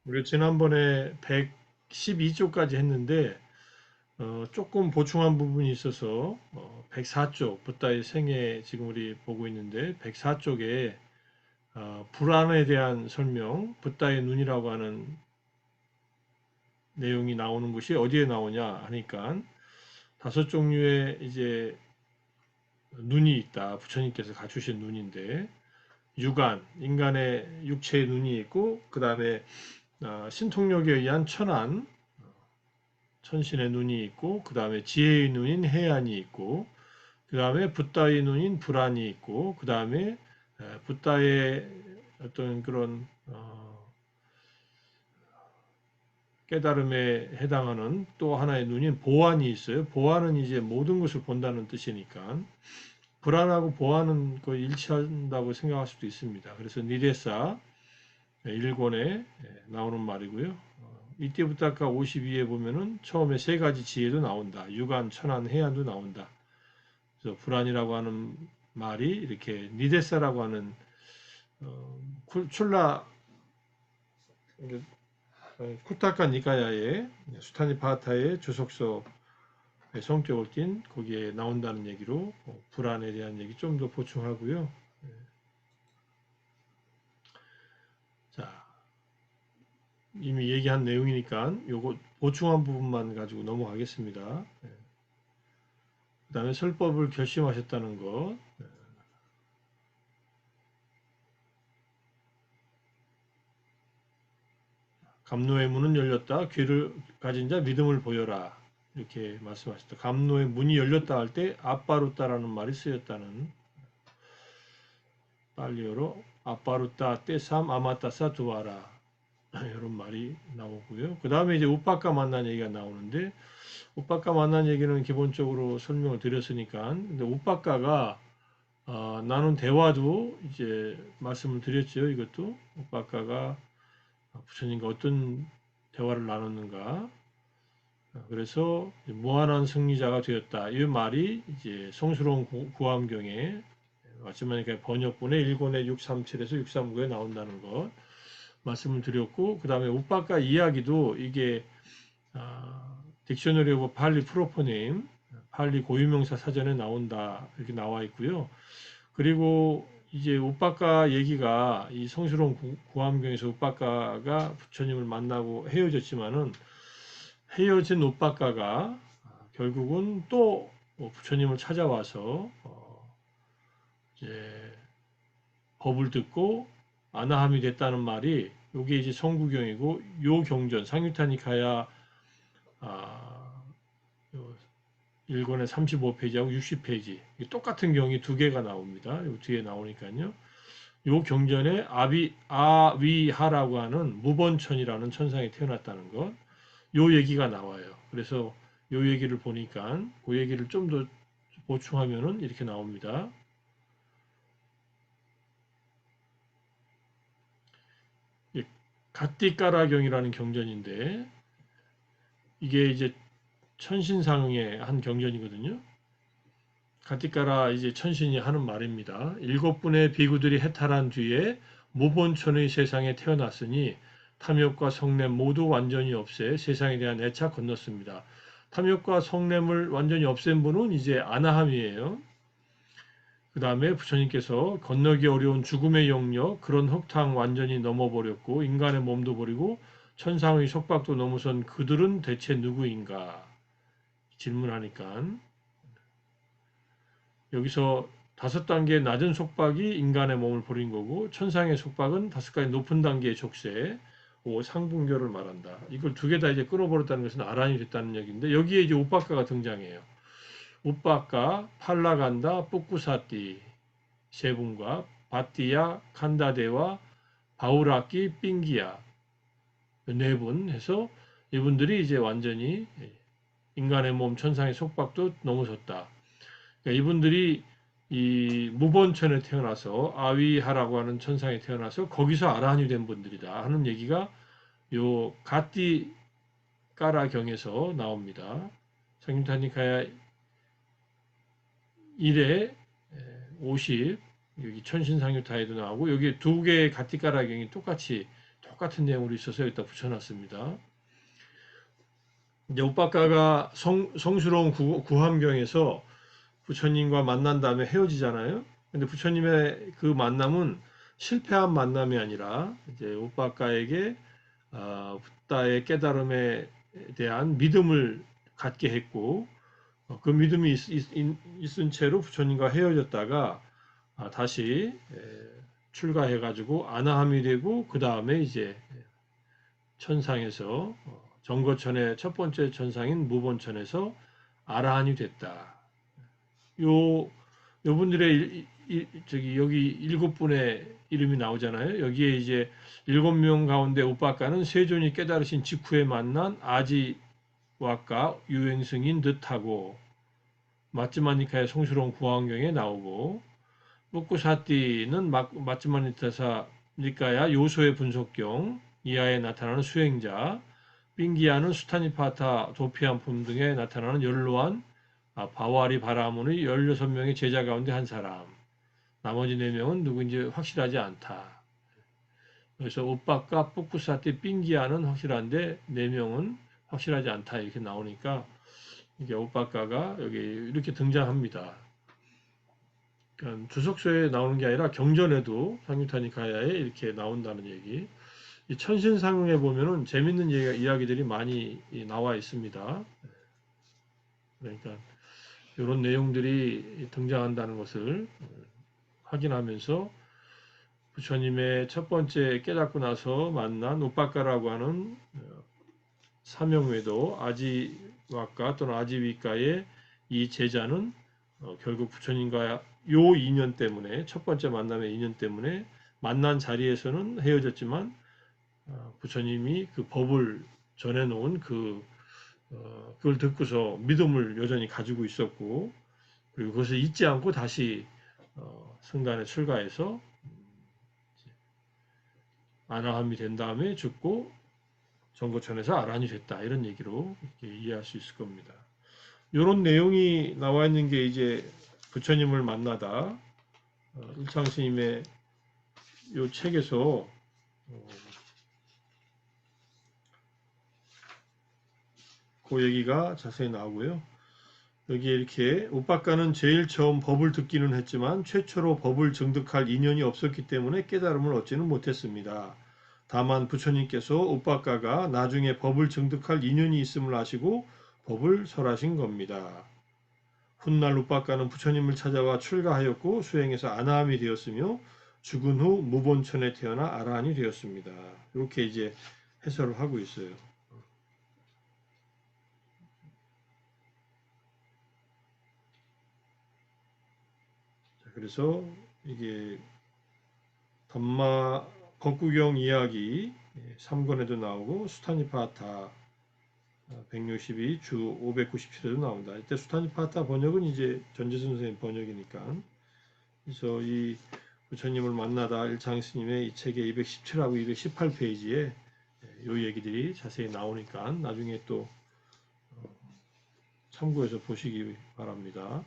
우리 지난번에 112쪽까지 했는데 조금 보충한 부분이 있어서 104쪽 붓다의 생애 지금 우리 보고 있는데 104쪽에 불안에 대한 설명, 붓다의 눈이라고 하는 내용이 나오는 것이 어디에 나오냐 하니까 다섯 종류의 이제 눈이 있다. 부처님께서 갖추신 눈인데 유관, 인간의 육체의 눈이 있고 그 다음에 신통력에 의한 천안, 천신의 눈이 있고 그 다음에 지혜의 눈인 해안이 있고 그 다음에 붓다의 눈인 불안이 있고 그 다음에 붓다의 어떤 그런 깨달음에 해당하는 또 하나의 눈인 보안이 있어요. 보안은 이제 모든 것을 본다는 뜻이니까 불안하고 보안은 거의 일치한다고 생각할 수도 있습니다. 그래서 니레사 1권에 나오는 말이고요. 이때부터 아까 52에 보면은 처음에 세 가지 지혜도 나온다. 유관, 천안, 해안도 나온다. 그래서 불안이라고 하는 말이 이렇게 니데사라고 하는 출라 쿠타카 니카야의 수타니파타의 주석서의 성격을 띤 거기에 나온다는 얘기로 불안에 대한 얘기 좀 더 보충하고요. 자, 이미 얘기한 내용이니까 요거 보충한 부분만 가지고 넘어가겠습니다. 그 다음에 설법을 결심하셨다는 것. 감노의 문은 열렸다. 귀를 가진 자 믿음을 보여라. 이렇게 말씀하셨다. 감노의 문이 열렸다 할 때 아빠루따라는 말이 쓰였다는 빨리어로 아빠루따 떼삼 아마따사 두아라 이런 말이 나오고요. 그 다음에 이제 우빠까 만난 얘기가 나오는데 우빠까 만난 얘기는 기본적으로 설명을 드렸으니까 근데 우빠까가 나눈 대화도 이제 말씀을 드렸죠. 이것도 우빠까가 부처님과 어떤 대화를 나눴는가. 그래서 무한한 승리자가 되었다. 이 말이 이제 성스러운 구암경에 마지막에 번역본의 1권의 637에서 639에 나온다는 것 말씀을 드렸고 그 다음에 우빠까 이야기도 이게 딕셔너리 오브 팔리 프로포네임 팔리 고유명사 사전에 나온다 이렇게 나와 있고요. 그리고 이제 우빠까 얘기가 이 성스러운 구암경에서 우빠까가 부처님을 만나고 헤어졌지만은 헤어진 우빠까가 결국은 또 부처님을 찾아와서 이제 법을 듣고 아나함이 됐다는 말이 이게 이제 성구경이고 요 경전 상유타니카야 1권의 35페이지하고 60페이지 똑같은 경이 두 개가 나옵니다. 요 뒤에 나오니까요. 요 경전에 아위하라고 하는 무번천이라는 천상에 태어났다는 것, 요 얘기가 나와요. 그래서 요 얘기를 보니까 그 얘기를 좀 더 보충하면은 이렇게 나옵니다. 갓디까라경이라는 경전인데 이게 이제 천신상의 한 경전이거든요. 가티까라 이제 천신이 하는 말입니다. 7분의 비구들이 해탈한 뒤에 무본천의 세상에 태어났으니 탐욕과 성냄 모두 완전히 없애 세상에 대한 애착 건넜습니다. 탐욕과 성냄을 완전히 없앤 분은 이제 아나함이에요. 그 다음에 부처님께서 건너기 어려운 죽음의 영역 그런 흙탕 완전히 넘어버렸고 인간의 몸도 버리고 천상의 속박도 넘어선 그들은 대체 누구인가 질문하니까 여기서 5단계 낮은 속박이 인간의 몸을 버린 거고 천상의 속박은 5가지 높은 단계의 족쇄, 상분교를 말한다. 이걸 두 개 다 이제 끊어버렸다는 것은 아란이 됐다는 얘기인데 여기에 이제 우빠까가 등장해요. 우빠까, 팔라간다, 뿌꾸사띠 세 분과 바띠야, 칸다데와 바우라끼, 삥기야 네 분 해서 이분들이 이제 완전히 인간의 몸 천상의 속박도 넘어섰다. 그러니까 이분들이 이 무본천에 태어나서 아위하라고 하는 천상에 태어나서 거기서 아라한이 된 분들이다 하는 얘기가 요 가띠까라경에서 나옵니다. 상림타니카야 1에 50 여기 천신상유타에도 나오고 여기 두 개의 가띠까라경이 똑같이 똑같은 내용으로 있어서 여기다 붙여놨습니다. 이제 오빠가가 성스러운 구함경에서 부처님과 만난 다음에 헤어지잖아요. 근데 부처님의 그 만남은 실패한 만남이 아니라 이제 오빠가에게 붓다의 깨달음에 대한 믿음을 갖게 했고, 그 믿음이 있은 채로 부처님과 헤어졌다가 다시 출가해가지고 아나함이 되고, 그 다음에 이제 천상에서 정거천의 첫 번째 천상인 무본천에서 아라한이 됐다. 요 분들의 저기 여기 7분의 이름이 나오잖아요. 여기에 이제 7명 가운데 오빠가는 세존이 깨달으신 직후에 만난 아지와가 유행승인 듯하고, 마츠마니카의 성스러운 구황경에 나오고, 뿌꾸사띠는 마츠마니타사 니까야 요소의 분석경 이하에 나타나는 수행자, 빙기야는 수타니파타 도피안품 등에 나타나는 연로한 바와리 바라문의 16명의 제자 가운데 한 사람, 나머지 4명은 누구인지 확실하지 않다. 그래서 오빠가 뿌꾸사띠 빙기야는 확실한데 4명은 확실하지 않다, 이렇게 나오니까 이게 오빠가가 여기 이렇게 등장합니다. 그러니까 주석서에 나오는 게 아니라 경전에도 상유타니카야에 이렇게 나온다는 얘기. 이 천신상응에 보면은 재밌는 이야기들이 많이 나와 있습니다. 그러니까 이런 내용들이 등장한다는 것을 확인하면서 부처님의 첫 번째 깨닫고 나서 만난 오빠가라고 하는 사명외도 아지와가 또는 아지위가의 이 제자는 결국 부처님과 요 인연 때문에, 첫 번째 만남의 인연 때문에 만난 자리에서는 헤어졌지만 부처님이 그 법을 전해놓은 그걸 듣고서 믿음을 여전히 가지고 있었고, 그리고 그것을 잊지 않고 다시 승단에 출가해서 아나함이 된 다음에 죽고 정거천에서 아란이 됐다, 이런 얘기로 이렇게 이해할 수 있을 겁니다. 이런 내용이 나와 있는 게 이제 부처님을 만나다 일창스님의 이 책에서 그 얘기가 자세히 나오고요. 여기에 이렇게 오빠가는 제일 처음 법을 듣기는 했지만 최초로 법을 증득할 인연이 없었기 때문에 깨달음을 얻지는 못했습니다. 다만 부처님께서 오빠가가 나중에 법을 증득할 인연이 있음을 아시고 법을 설하신 겁니다. 훗날 오빠가는 부처님을 찾아와 출가하였고 수행해서 아나함이 되었으며 죽은 후 무본천에 태어나 아라한이 되었습니다. 이렇게 이제 해설을 하고 있어요. 그래서 이게 담마 법구경 이야기 3권에도 나오고 수타니파타 162 주 597에도 나온다. 이때 수타니파타 번역은 이제 전재순 선생님 번역이니까. 그래서 이 부처님을 만나다 일창스님의 이 책의 217하고 218페이지에 이 얘기들이 자세히 나오니까 나중에 또 참고해서 보시기 바랍니다.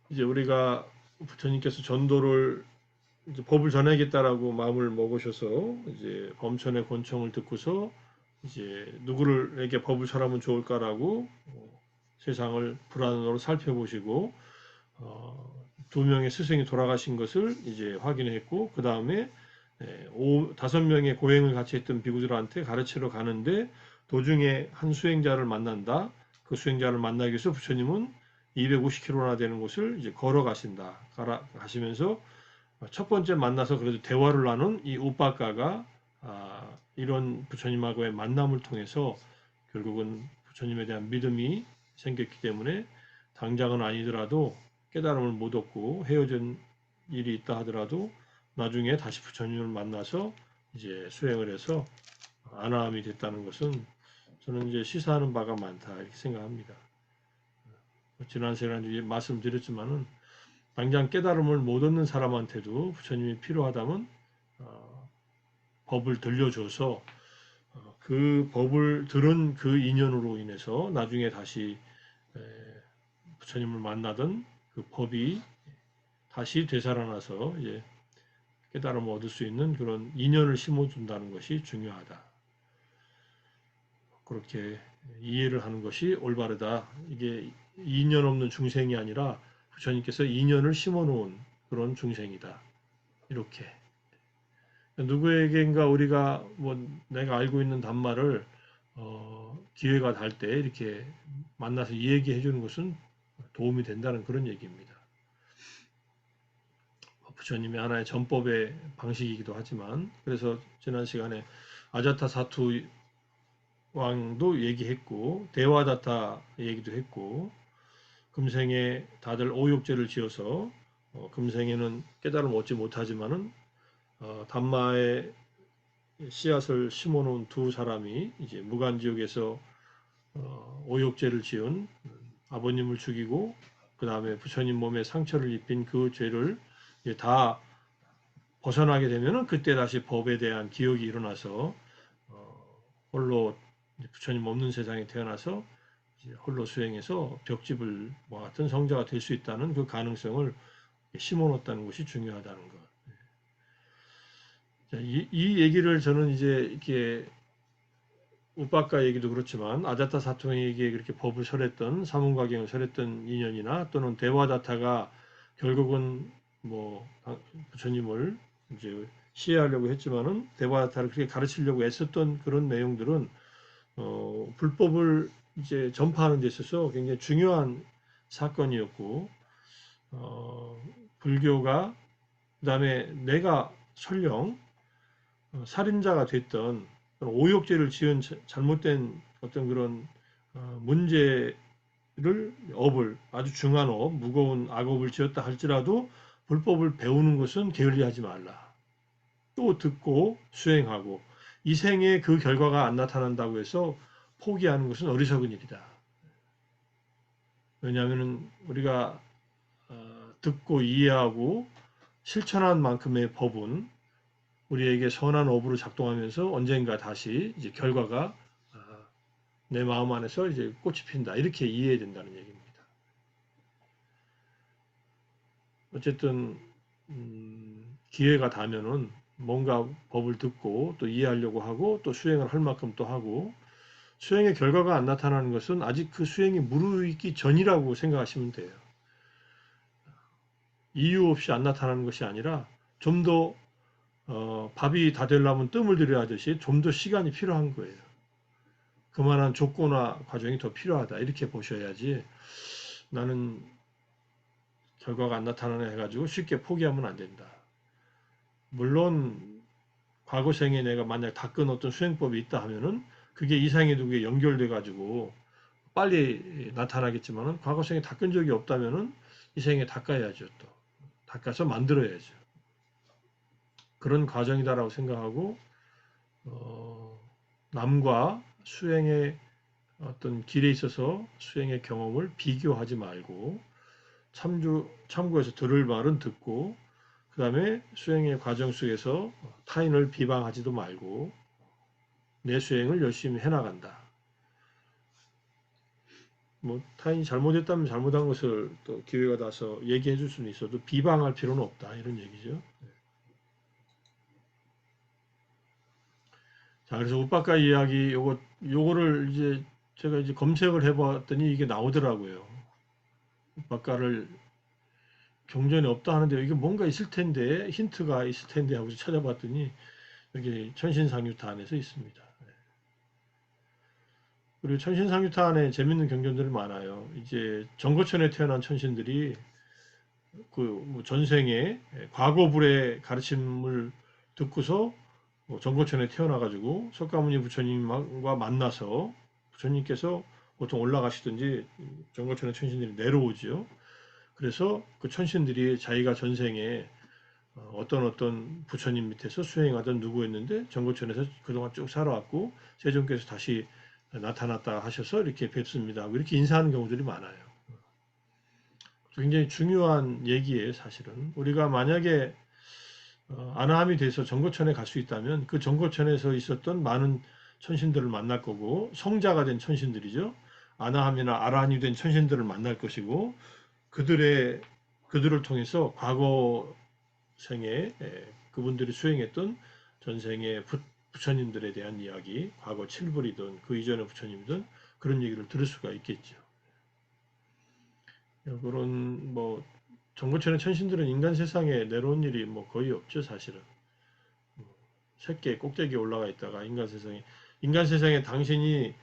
이제 우리가 부처님께서 전도를 이제 법을 전하겠다라고 마음을 먹으셔서 이제 범천의 권총을 듣고서 이제 누구를에게 법을 전하면 좋을까라고 세상을 불안으로 살펴보시고 2명의 스승이 돌아가신 것을 이제 확인했고, 그 다음에 5명의 고행을 같이 했던 비구들한테 가르치러 가는데 도중에 한 수행자를 만난다. 그 수행자를 만나기 위해서 부처님은 250km나 되는 곳을 이제 걸어가신다. 가시면서 첫 번째 만나서 그래도 대화를 나눈 이 오빠가가 이런 부처님하고의 만남을 통해서 결국은 부처님에 대한 믿음이 생겼기 때문에 당장은 아니더라도 깨달음을 못 얻고 헤어진 일이 있다 하더라도 나중에 다시 부처님을 만나서 이제 수행을 해서 아나함이 됐다는 것은 저는 이제 시사하는 바가 많다, 이렇게 생각합니다. 지난 시간에 말씀드렸지만은 당장 깨달음을 못 얻는 사람한테도 부처님이 필요하다면 법을 들려줘서 그 법을 들은 그 인연으로 인해서 나중에 다시 부처님을 만나던 그 법이 다시 되살아나서 이제 깨달음을 얻을 수 있는 그런 인연을 심어준다는 것이 중요하다. 그렇게 이해를 하는 것이 올바르다. 이게 인연 없는 중생이 아니라 부처님께서 인연을 심어놓은 그런 중생이다. 이렇게 누구에게인가 우리가 뭐 내가 알고 있는 단말을 기회가 될 때 이렇게 만나서 이야기해 주는 것은 도움이 된다는 그런 얘기입니다. 부처님의 하나의 전법의 방식이기도 하지만 그래서 지난 시간에 아자타 사투 왕도 얘기했고 대와다타 얘기도 했고 금생에 다들 오욕죄를 지어서 금생에는 깨달음을 얻지 못하지만은 담마의 씨앗을 심어놓은 두 사람이 이제 무간지옥에서 오욕죄를 지은 아버님을 죽이고 그 다음에 부처님 몸에 상처를 입힌 그 죄를 다 벗어나게 되면은 그때 다시 법에 대한 기억이 일어나서 홀로 부처님 없는 세상에 태어나서 홀로 수행해서 벽집을 뭐 같은 성자가 될 수 있다는 그 가능성을 심어놓았다는 것이 중요하다는 것. 이 얘기를 저는 이제 이렇게 우빠까 얘기도 그렇지만 아자타 사통에게 그렇게 법을 설했던 사문과경을 설했던 인연이나 또는 대화다타가 결국은 뭐 부처님을 이제 시해하려고 했지만은 대화다타를 그렇게 가르치려고 애썼던 그런 내용들은 불법을 이제 전파하는 데 있어서 굉장히 중요한 사건이었고 불교가 그다음에 내가 설령 살인자가 됐던 오욕죄를 지은 잘못된 어떤 그런 문제를 업을 아주 중한 업, 무거운 악업을 지었다 할지라도 불법을 배우는 것은 게을리하지 말라. 또 듣고 수행하고 이 생에 그 결과가 안 나타난다고 해서 포기하는 것은 어리석은 일이다. 왜냐하면 우리가 듣고 이해하고 실천한 만큼의 법은 우리에게 선한 업으로 작동하면서 언젠가 다시 이제 결과가 내 마음 안에서 이제 꽃이 핀다. 이렇게 이해해야 된다는 얘기입니다. 어쨌든 기회가 닿으면은 뭔가 법을 듣고 또 이해하려고 하고 또 수행을 할 만큼 또 하고 수행의 결과가 안 나타나는 것은 아직 그 수행이 무르익기 전이라고 생각하시면 돼요. 이유 없이 안 나타나는 것이 아니라 좀 더 밥이 다 되려면 뜸을 들여야 하듯이 좀 더 시간이 필요한 거예요. 그만한 조건화 과정이 더 필요하다. 이렇게 보셔야지 나는 결과가 안 나타나네 해가지고 쉽게 포기하면 안 된다. 물론 과거 생에 내가 만약 닦은 어떤 수행법이 있다 하면은 그게 이상의 두개 연결돼 가지고 빨리 나타나겠지만은 과거 생에 닦은 적이 없다면은 이 생에 닦아야죠. 또 닦아서 만들어야죠. 그런 과정이다라고 생각하고 남과 수행의 어떤 길에 있어서 수행의 경험을 비교하지 말고 참고해서 들을 말은 듣고 그 다음에 수행의 과정 속에서 타인을 비방하지도 말고 내 수행을 열심히 해나간다. 뭐 타인이 잘못했다면 잘못한 것을 또 기회가 닿아서 얘기해 줄 수는 있어도 비방할 필요는 없다. 이런 얘기죠. 자, 그래서 우빠까 이야기 요거를 이제 제가 이제 검색을 해봤더니 이게 나오더라고요. 우빠까를 경전이 없다 하는데 이게 뭔가 있을 텐데 힌트가 있을 텐데 하고 찾아봤더니 여기 천신상유타 안에서 있습니다. 그리고 천신상유타 안에 재밌는 경전들이 많아요. 이제 정거천에 태어난 천신들이 그뭐 전생에 과거불의 가르침을 듣고서 정거천에 태어나가지고 석가모니 부처님과 만나서 부처님께서 보통 올라가시든지 정거천의 천신들이 내려오지요. 그래서 그 천신들이 자기가 전생에 어떤 부처님 밑에서 수행하던 누구였는데 정거천에서 그동안 쭉 살아왔고 세종께서 다시 나타났다 하셔서 이렇게 뵙습니다. 이렇게 인사하는 경우들이 많아요. 굉장히 중요한 얘기예요, 사실은. 우리가 만약에 아나함이 돼서 정거천에 갈 수 있다면 그 정거천에서 있었던 많은 천신들을 만날 거고 성자가 된 천신들이죠. 아나함이나 아라한이 된 천신들을 만날 것이고 그들을 통해서 과거 생에 그분들이 수행했던 전생의 부처님들에 대한 이야기, 과거 칠불이든 그 이전의 부처님이든 그런 얘기를 들을 수가 있겠죠. 그런 뭐 정부처럼 천신들은 인간 세상에 내려온 일이 뭐 거의 없죠, 사실은. 새끼 꼭대기에 올라가 있다가 인간 세상에 당신이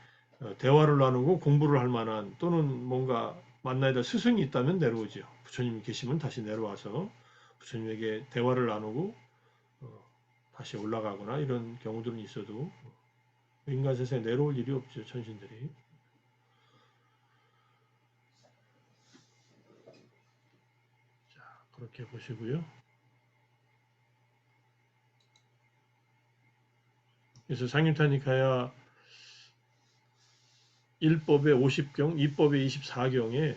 대화를 나누고 공부를 할 만한 또는 뭔가 만나야 스승이 있다면 내려오죠. 부처님이 계시면 다시 내려와서 부처님에게 대화를 나누고 다시 올라가거나 이런 경우들은 있어도 인간 세상에 내려올 일이 없죠, 천신들이. 자, 그렇게 보시고요. 그래서 상유타니카야 1법의 50경, 2법의 24경에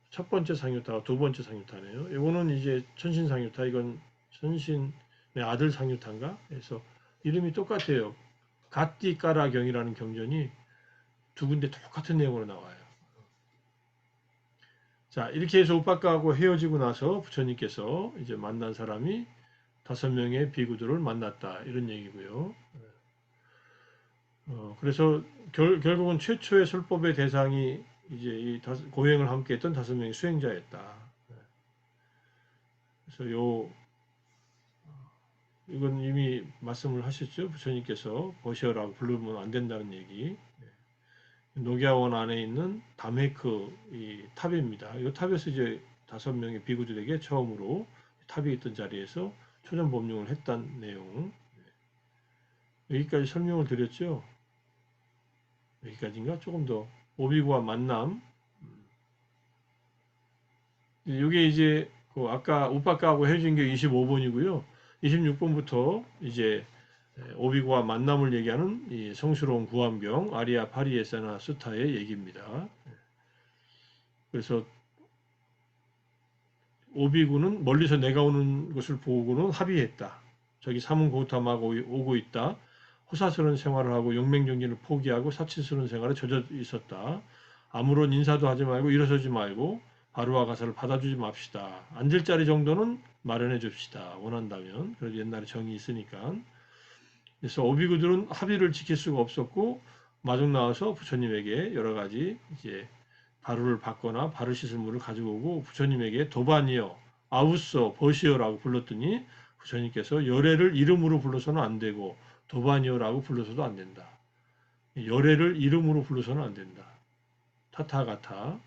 첫 번째 상유타와 두 번째 상유타네요. 이거는 이제 천신 상유타, 이건 천신의 아들 상유타인가? 그래서 이름이 똑같아요. 가띠까라경이라는 경전이 두 군데 똑같은 내용으로 나와요. 자, 이렇게 해서 우빠까하고 헤어지고 나서 부처님께서 이제 만난 사람이 5명의 비구들을 만났다. 이런 얘기고요. 그래서 결국은 최초의 설법의 대상이 이제 이 고행을 함께 했던 5명의 수행자였다. 그래서 이건 이미 말씀을 하셨죠. 부처님께서 버시어라고 부르면 안 된다는 얘기. 녹야원 안에 있는 담헤크 이 탑입니다. 이 탑에서 이제 5명의 비구들에게 처음으로 탑이 있던 자리에서 초전법령을 했던 내용. 여기까지 설명을 드렸죠. 여기까지인가? 조금 더. 오비구와 만남. 이게 이제 아까 우빠까하고 헤어진 게 25번이고요. 26번부터 이제 오비구와 만남을 얘기하는 이 성스러운 구암경 아리아 파리에사나 스타의 얘기입니다. 그래서 오비구는 멀리서 내가 오는 것을 보고는 합의했다. 저기 사문고타마가 오고 있다. 호사스러운 생활을 하고 용맹정진을 포기하고 사치스러운 생활에 젖어 있었다. 아무런 인사도 하지 말고 일어서지 말고 바루와 가사를 받아주지 맙시다. 앉을 자리 정도는 마련해 줍시다. 원한다면. 그래도 옛날에 정이 있으니까. 그래서 오비구들은 합의를 지킬 수가 없었고 마중 나와서 부처님에게 여러 가지 이제 바루를 받거나 바루 씻을 물을 가지고 오고 부처님에게 도반이여, 아우쏘, 버시어라고 불렀더니 부처님께서 열애를 이름으로 불러서는 안 되고 도반이여라고 불러서도 안 된다. 열애를 이름으로 불러서는 안 된다. 타타가타.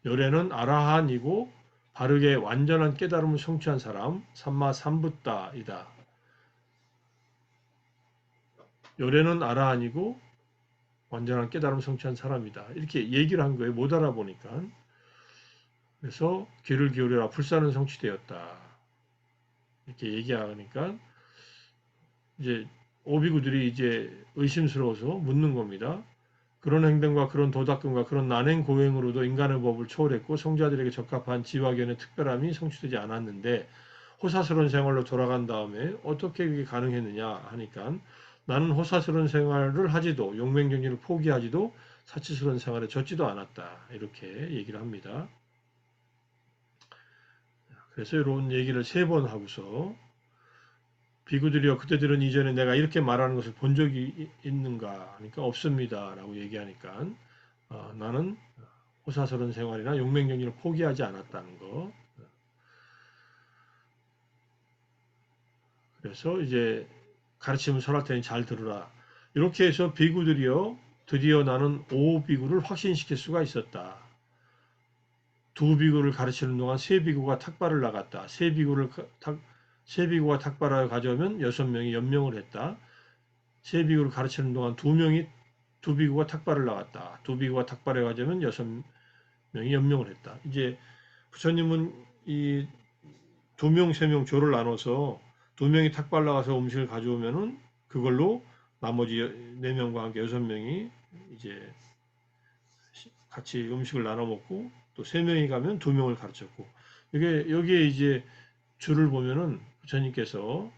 열애는 아라한이고 바르게 완전한 깨달음을 성취한 사람, 삼마 삼붓다이다. 열애는 아라한이고 완전한 깨달음을 성취한 사람이다. 이렇게 얘기를 한 거예요. 못 알아보니까. 그래서 귀를 기울여라. 불사는 성취되었다. 이렇게 얘기하니까 이제 오비구들이 이제 의심스러워서 묻는 겁니다. 그런 행동과 그런 도닦음과 그런 난행 고행으로도 인간의 법을 초월했고 성자들에게 적합한 지화견의 특별함이 성취되지 않았는데 호사스러운 생활로 돌아간 다음에 어떻게 그게 가능했느냐 하니까 나는 호사스러운 생활을 하지도 용맹정진을 포기하지도 사치스러운 생활에 젖지도 않았다. 이렇게 얘기를 합니다. 그래서 이런 얘기를 3번 하고서 비구들이여 그때들은 이전에 내가 이렇게 말하는 것을 본 적이 있는가 하니까 없습니다 라고 얘기하니까 나는 호사스러운 생활이나 용맹정진을 포기하지 않았다는 거. 그래서 이제 가르침을 설할 테니 잘 들으라. 이렇게 해서 비구들이여 드디어 나는 5비구를 확신시킬 수가 있었다. 2비구를 가르치는 동안 3비구가 탁발을 나갔다. 3비구가 탁발을 가져오면 6명이 연명을 했다. 3비구를 가르치는 동안 2비구가 탁발을 나갔다. 2비구가 탁발에 가져오면 6명이 연명을 했다. 이제 부처님은 이 2명, 3명 조를 나눠서 2명이 탁발 나가서 음식을 가져오면은 그걸로 나머지 4명과 함께 6명이 이제 같이 음식을 나눠 먹고 또 3명이 가면 2명을 가르쳤고 여기에 이제 줄을 보면은 부처님께서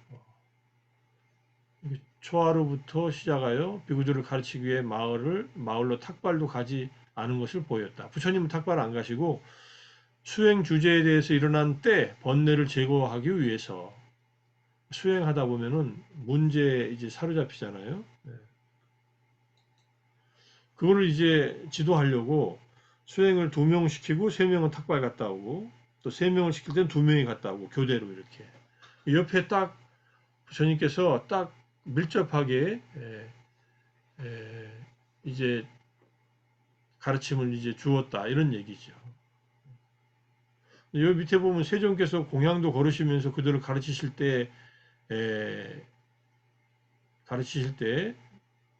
초하루부터 시작하여 비구들을 가르치기 위해 마을로 탁발도 가지 않은 것을 보였다. 부처님은 탁발 안 가시고 수행 주제에 대해서 일어난 때 번뇌를 제거하기 위해서 수행하다 보면은 문제에 이제 사로잡히잖아요. 네. 그거를 이제 지도하려고 수행을 2명 시키고 3명은 탁발 갔다 오고 또 3명을 시킬 때는 2명이 갔다 오고 교대로 이렇게 옆에 딱 부처님께서 딱 밀접하게 이제 가르침을 이제 주었다 이런 얘기죠. 여기 밑에 보면 세종께서 공양도 걸으시면서 그들을 가르치실 때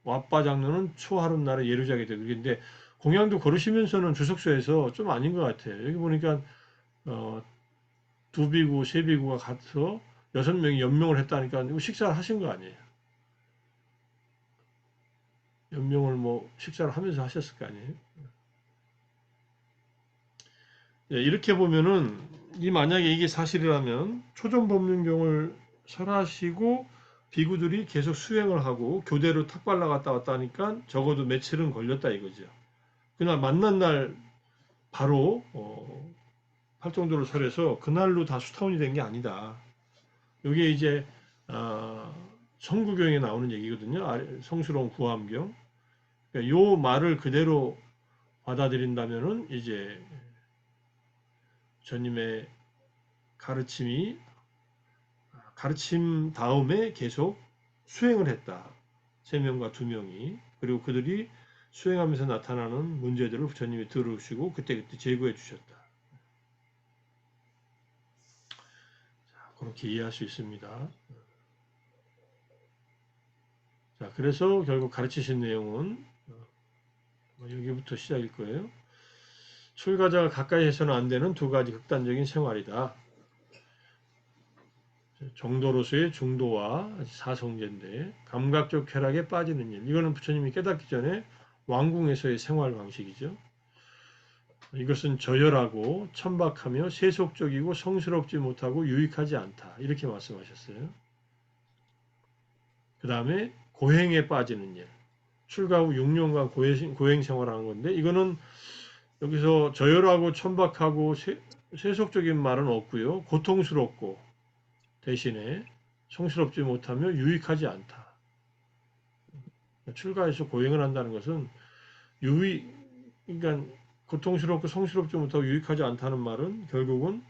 왓바 장로는 초하룻 날에 예루자게 되고 근데 공양도 걸으시면서는 주석서에서 좀 아닌 것 같아요. 여기 보니까 2비구, 3비구가 가서 6명이 연명을 했다니까 이거 식사를 하신 거 아니에요. 연명을 뭐 식사를 하면서 하셨을 거 아니에요. 이렇게 보면은 만약에 이게 사실이라면 초전법륜경을 설하시고 비구들이 계속 수행을 하고 교대로 탁발라 갔다 왔다 하니까 적어도 며칠은 걸렸다 이거죠. 그날 만난 날 바로 팔정도를 설해서 그날로 다 수타원이 된 게 아니다. 이게 이제 성구경에 나오는 얘기거든요. 성스러운 구암경. 그러니까 요 말을 그대로 받아들인다면은 이제 전님의 가르침 다음에 계속 수행을 했다. 3명과 2명이. 그리고 그들이 수행하면서 나타나는 문제들을 부처님이 들으시고 그때그때 제거해 주셨다. 그렇게 이해할 수 있습니다. 자, 그래서 결국 가르치신 내용은 여기부터 시작일 거예요. 출가자가 가까이 해서는 안 되는 2가지 극단적인 생활이다. 정도로서의 중도와 사성제인데 감각적 쾌락에 빠지는 일. 이거는 부처님이 깨닫기 전에 왕궁에서의 생활 방식이죠. 이것은 저열하고 천박하며 세속적이고 성스럽지 못하고 유익하지 않다. 이렇게 말씀하셨어요. 그 다음에 고행에 빠지는 일. 출가 후 6년간 고행 생활하는 건데 이거는 여기서 저열하고 천박하고 세속적인 말은 없고요. 고통스럽고 대신에 성스럽지 못하며 유익하지 않다. 출가해서 고행을 한다는 것은 그러니까 고통스럽고 성스럽지 못하고 유익하지 않다는 말은 결국은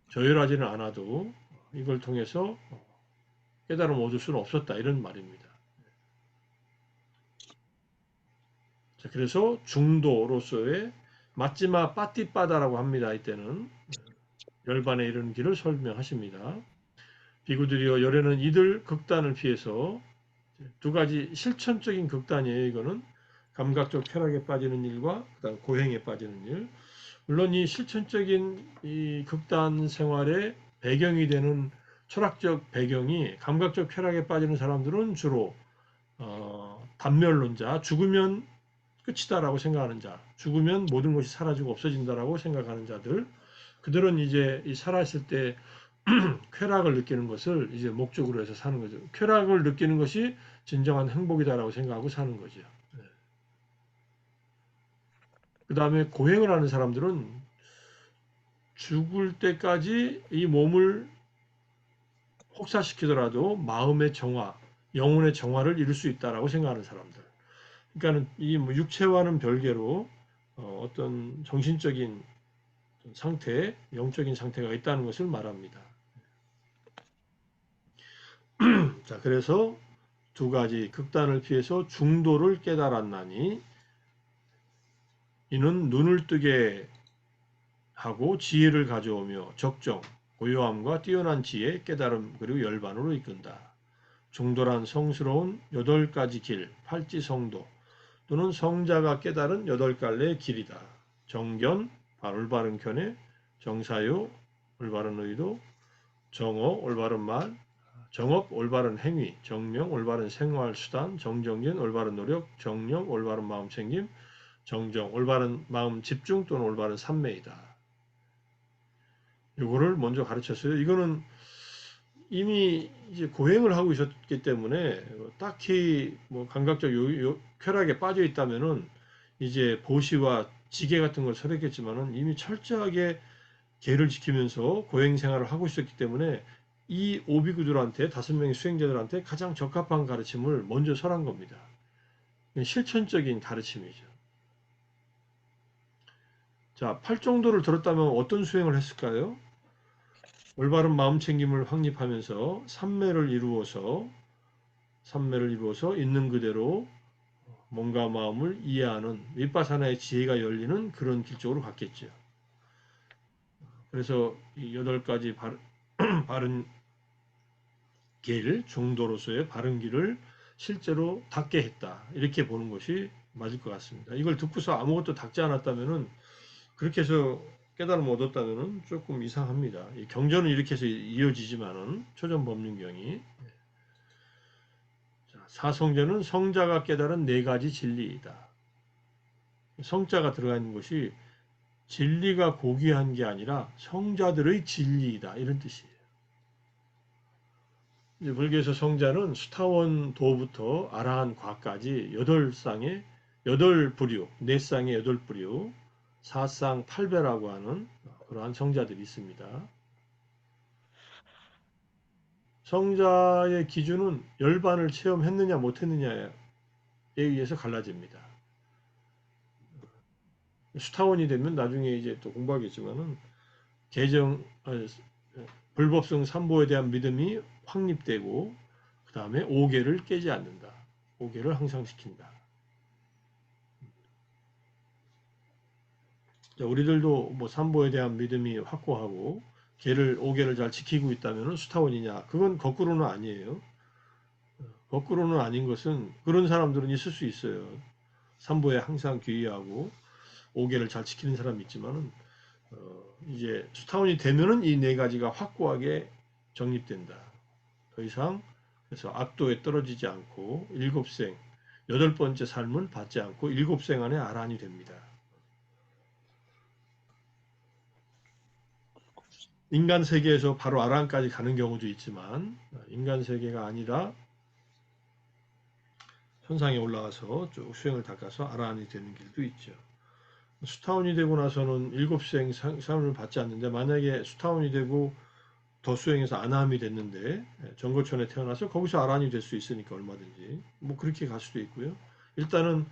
저열하지는 않아도 이걸 통해서 깨달음을 얻을 수는 없었다 이런 말입니다. 자, 그래서 중도로서의 마찌마 빠띠빠다라고 합니다. 이때는 열반에 이르는 길을 설명하십니다. 비구들이여 열에는 이들 극단을 피해서 2가지 실천적인 극단이에요. 이거는 감각적 쾌락에 빠지는 일과 그다음 고행에 빠지는 일. 물론 이 실천적인 이 극단 생활의 배경이 되는 철학적 배경이 감각적 쾌락에 빠지는 사람들은 주로 단멸론자, 죽으면 끝이다라고 생각하는 자, 죽으면 모든 것이 사라지고 없어진다라고 생각하는 자들, 그들은 이제 이 살아있을 때 쾌락을 느끼는 것을 이제 목적으로 해서 사는 거죠. 쾌락을 느끼는 것이 진정한 행복이다라고 생각하고 사는 거죠. 그 다음에 고행을 하는 사람들은 죽을 때까지 이 몸을 혹사시키더라도 마음의 정화, 영혼의 정화를 이룰 수 있다라고 생각하는 사람들. 그러니까 이 육체와는 별개로 어떤 정신적인 상태, 영적인 상태가 있다는 것을 말합니다. 자, 그래서 2가지 극단을 피해서 중도를 깨달았나니 이는 눈을 뜨게 하고 지혜를 가져오며 적정, 고요함과 뛰어난 지혜, 깨달음 그리고 열반으로 이끈다. 중도란 성스러운 8가지 길, 팔지성도 또는 성자가 깨달은 8갈래의 길이다. 정견, 올바른 견해, 정사요, 올바른 의도, 정어, 올바른 말, 정업, 올바른 행위, 정명, 올바른 생활수단, 정정진, 올바른 노력, 정령, 올바른 마음 챙김, 정정, 올바른 마음 집중 또는 올바른 삼매이다. 이거를 먼저 가르쳤어요. 이거는 이미 이제 고행을 하고 있었기 때문에 딱히 뭐 감각적 쾌락에 빠져 있다면은 이제 보시와 지계 같은 걸 설했겠지만은 이미 철저하게 계를 지키면서 고행 생활을 하고 있었기 때문에 이 오비구들한테, 5명의 수행자들한테 가장 적합한 가르침을 먼저 설한 겁니다. 실천적인 가르침이죠. 자, 8정도를 들었다면 어떤 수행을 했을까요? 올바른 마음 챙김을 확립하면서 삼매를 이루어서 있는 그대로 몸과 마음을 이해하는 윗바사나의 지혜가 열리는 그런 길 쪽으로 갔겠죠. 그래서 이 8가지 바른 길, 중도로서의 바른 길을 실제로 닦게 했다. 이렇게 보는 것이 맞을 것 같습니다. 이걸 듣고서 아무것도 닦지 않았다면은, 그렇게 해서 깨달음을 얻었다면은 조금 이상합니다. 이 경전은 이렇게 해서 이어지지만은, 초전법륜경이. 사성제는 성자가 깨달은 4가지 진리이다. 성자가 들어가 있는 것이 진리가 고귀한 게 아니라 성자들의 진리이다. 이런 뜻이에요. 불교에서 성자는 수타원 도부터 아라한 과까지 8쌍의 8부류, 4쌍의 8부류, 4쌍 8배라고 하는 그러한 성자들이 있습니다. 성자의 기준은 열반을 체험했느냐 못했느냐에 의해서 갈라집니다. 수타원이 되면 나중에 이제 또 공부하겠지만은 불법성 삼보에 대한 믿음이 확립되고, 그 다음에 오계를 깨지 않는다. 오계를 항상시킨다. 자, 우리들도 뭐 삼보에 대한 믿음이 확고하고 오계를 잘 지키고 있다면 수타원이냐? 그건 거꾸로는 아니에요. 거꾸로는 아닌 것은 그런 사람들은 있을 수 있어요. 삼보에 항상 귀의하고 오계를 잘 지키는 사람이 있지만은 이제 수타원이 되면은 이 4가지가 확고하게 정립된다. 더 이상 그래서 악도에 떨어지지 않고 7생, 8번째 삶은 받지 않고 7생 안에 아란이 됩니다. 인간 세계에서 바로 아란까지 가는 경우도 있지만, 인간 세계가 아니라 천상에 올라가서 쭉 수행을 닦아서 아란이 되는 길도 있죠. 수타원이 되고 나서는 7생 삶을 받지 않는데, 만약에 수타원이 되고 더 수행해서 아나함이 됐는데 정거천에 태어나서 거기서 아란이 될 수 있으니까 얼마든지 뭐 그렇게 갈 수도 있고요. 일단은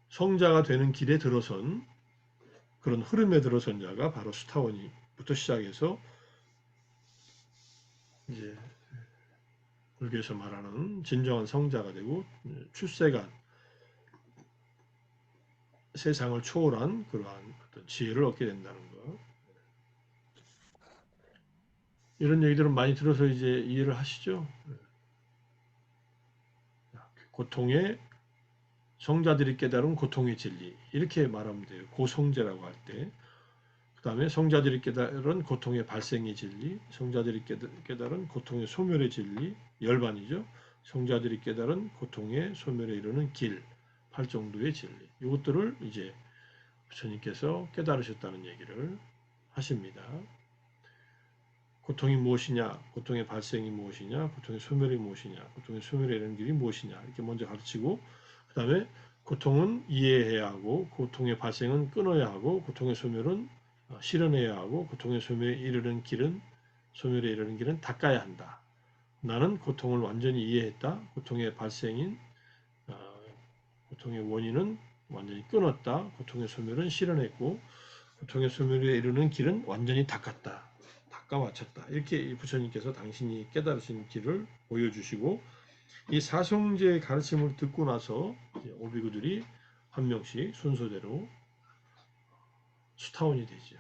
성자가 되는 길에 들어선, 그런 흐름에 들어선 자가 바로 수타원이부터 시작해서 이제 불교에서 말하는 진정한 성자가 되고, 출세간, 세상을 초월한 그러한 어떤 지혜를 얻게 된다는 것. 이런 얘기들은 많이 들어서 이제 이해를 하시죠? 고통의, 성자들이 깨달은 고통의 진리, 이렇게 말하면 돼요. 고성제라고 할 때. 그 다음에 성자들이 깨달은 고통의 발생의 진리, 성자들이 깨달은 고통의 소멸의 진리, 열반이죠. 성자들이 깨달은 고통의 소멸에 이르는 길, 8정도의 진리. 이것들을 이제 부처님께서 깨달으셨다는 얘기를 하십니다. 고통이 무엇이냐, 고통의 발생이 무엇이냐, 고통의 소멸이 무엇이냐, 고통의 소멸에 이르는 길이 무엇이냐, 이렇게 먼저 가르치고, 그 다음에 고통은 이해해야 하고, 고통의 발생은 끊어야 하고, 고통의 소멸은 실현해야 하고, 고통의 소멸에 이르는 길은 닦아야 한다. 나는 고통을 완전히 이해했다. 고통의 발생인, 고통의 원인은 완전히 끊었다. 고통의 소멸은 실현했고, 고통의 소멸에 이르는 길은 완전히 닦았다. 닦아 마쳤다. 이렇게 부처님께서 당신이 깨달으신 길을 보여주시고, 이 사성제의 가르침을 듣고 나서 오비구들이 한 명씩 순서대로 수타원이 되죠.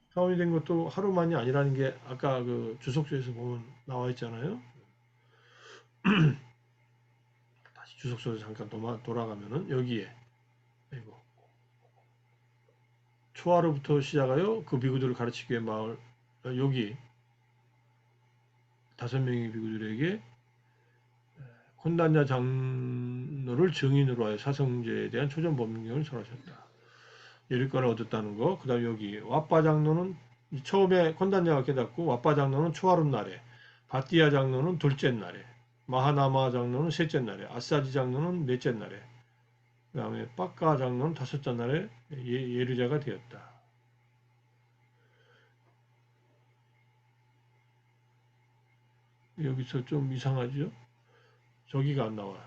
수타원이 된 것도 하루만이 아니라는 게 아까 그 주석서에서 보면 나와 있잖아요. 다시 주석서에 잠깐 돌아가면은 여기에 초하루부터 시작하여 그 비구들을 가르치기 위해 마을, 여기 5명의 비구들에게 콘단냐 장로를 증인으로 하여 사성제에 대한 초전법문경을 설하셨다. 예리권을 얻었다는 거. 그 다음에 여기 왓바 장로는 처음에 콘단냐가 깨닫고, 왓바 장로는 초하루 날에, 바띠아 장로는 둘째 날에, 마하나마 장로는 셋째 날에, 아사지 장로는 넷째 날에, 그 다음에 빠까 장로는 5째 날에 예류자가 되었다. 여기서 좀 이상하죠? 저기가 안 나와요.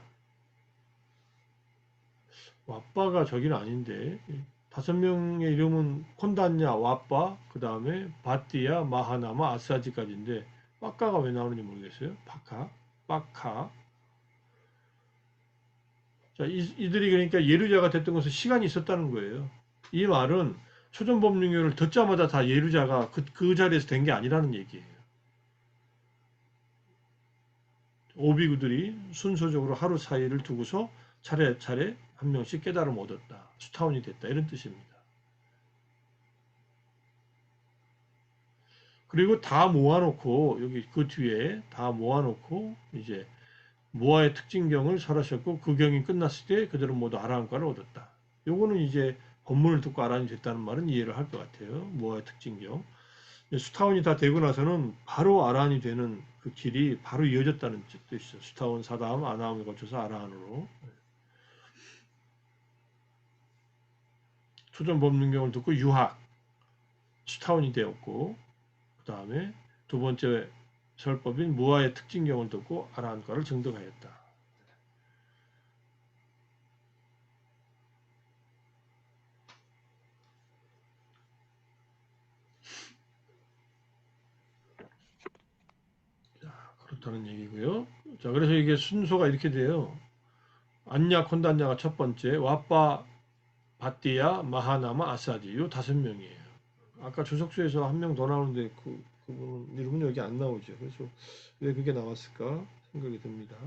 왓바가 저기는 아닌데 5명의 이름은 콘단냐, 왓바, 그 다음에 바띠야, 마하나마, 아사지까지인데 빠카가 왜 나오는지 모르겠어요. 빠카. 자, 이들이 그러니까 예루자가 됐던 것은 시간이 있었다는 거예요. 이 말은 초전법륜교를 듣자마자 다 예루자가 그 자리에서 된 게 아니라는 얘기예요. 오비구들이 순서적으로 하루 사이를 두고서 차례차례 한 명씩 깨달음 얻었다. 수타원이 됐다. 이런 뜻입니다. 그리고 다 모아놓고 여기 그 뒤에 다 모아놓고 이제 모아의 특징경을 설하셨고 그 경이 끝났을 때 그들은 모두 아라한과를 얻었다. 요거는 이제 본문을 듣고 아란이 됐다는 말은 이해를 할 것 같아요. 모아의 특징경. 수타원이 다 되고 나서는 바로 아란이 되는 그 길이 바로 이어졌다는 뜻도 있어요. 수타원, 사다함, 아나함에 거쳐서 아란으로. 초전법륜경을 듣고 유학, 수타원이 되었고 그 다음에 두 번째 설법인 무아의 특징경을 듣고 아라한과를 증득하였다. 자, 그렇다는 얘기고요. 자, 그래서 이게 순서가 이렇게 돼요. 안냐 콘단냐가 첫 번째, 와빠 바띠야 마하나마 아사지 요 5명이에요. 아까 주석수에서 한 명 더 나오는데 그분 이름은 여기 안 나오죠. 그래서 왜 그게 나왔을까 생각이 듭니다.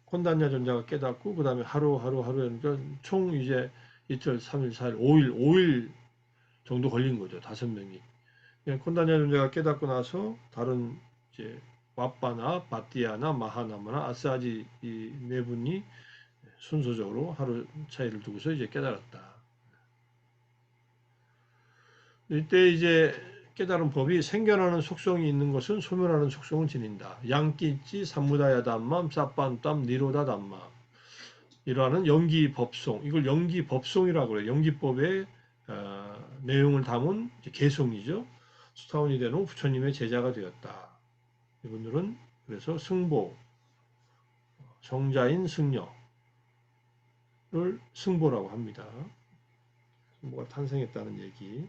콘단냐 전자가 깨닫고 그 다음에 하루니까 총 이제 이틀, 3일, 4일, 5일 정도 걸린 거죠. 5명이. 콘단냐 전자가 깨닫고 나서 다른 이제 왓바나 바띠아나 마하나마나 아사지 이 네 분이 순서적으로 하루 차이를 두고서 이제 깨달았다. 이때 이제 깨달은 법이 생겨나는 속성이 있는 것은 소멸하는 속성을 지닌다. 양끼찌 삼무다야담맘 사빤땀 니로다담맘 이러한 연기 법송, 이걸 연기 법송이라고 그래요. 연기법의 내용을 담은 개송이죠. 수타원이 된 후 부처님의 제자가 되었다. 이분들은 그래서 승보, 정자인 승려를 승보라고 합니다. 승보가 탄생했다는 얘기.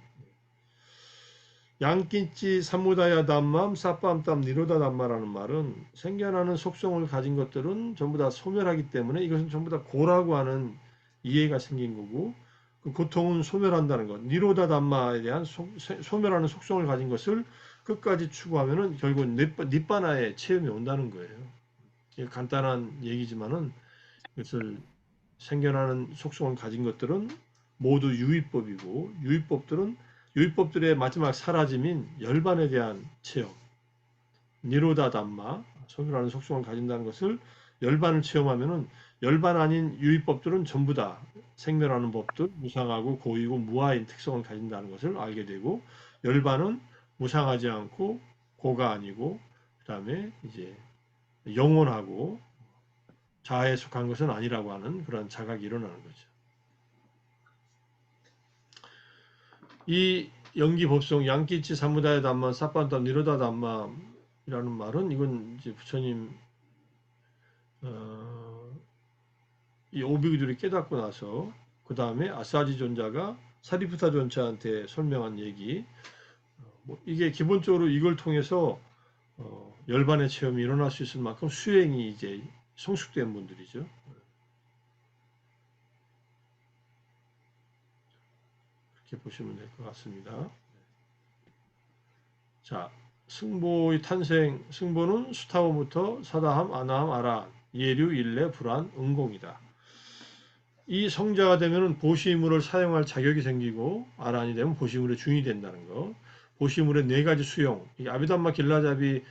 양끼찌 삼무다야 담맘 사빰땀 니로다 담마라는 말은 생겨나는 속성을 가진 것들은 전부 다 소멸하기 때문에 이것은 전부 다 고라고 하는 이해가 생긴 거고 그 고통은 소멸한다는 것. 니로다 담마에 대한 소멸하는 속성을 가진 것을 끝까지 추구하면은 결국 니빠나의 체험이 온다는 거예요. 간단한 얘기지만은 이것을 생겨나는 속성을 가진 것들은 모두 유의법이고 유의법들의 마지막 사라짐인 열반에 대한 체험, 니로다 담마, 소멸하는 속성을 가진다는 것을 열반을 체험하면은 열반 아닌 유의법들은 전부 다 생멸하는 법들, 무상하고 고이고 무아인 특성을 가진다는 것을 알게 되고 열반은 무상하지 않고 고가 아니고 그 다음에 이제 영원하고 자아에 속한 것은 아니라고 하는 그런 자각이 일어나는 거죠. 이 연기 법송 양끼치 사무다야 담마 사빤담 니로다 담마이라는 말은 이건 이제 부처님 이 오비구들이 깨닫고 나서 그 다음에 아사지 존자가 사리푸타 존자한테 설명한 얘기 이게 기본적으로 이걸 통해서 열반의 체험이 일어날 수 있을 만큼 수행이 이제 성숙된 분들이죠. 이렇게 보시면 될 것 같습니다. 자, 승보의 탄생, 승보는 수타오부터 사다함, 아나함, 아라한, 예류, 일레, 불안, 응공이다. 이 성자가 되면 보시물을 사용할 자격이 생기고 아란이 되면 보시물의 중이 된다는 거. 보시물의 4가지 수용. 이게 아비담마 길라잡이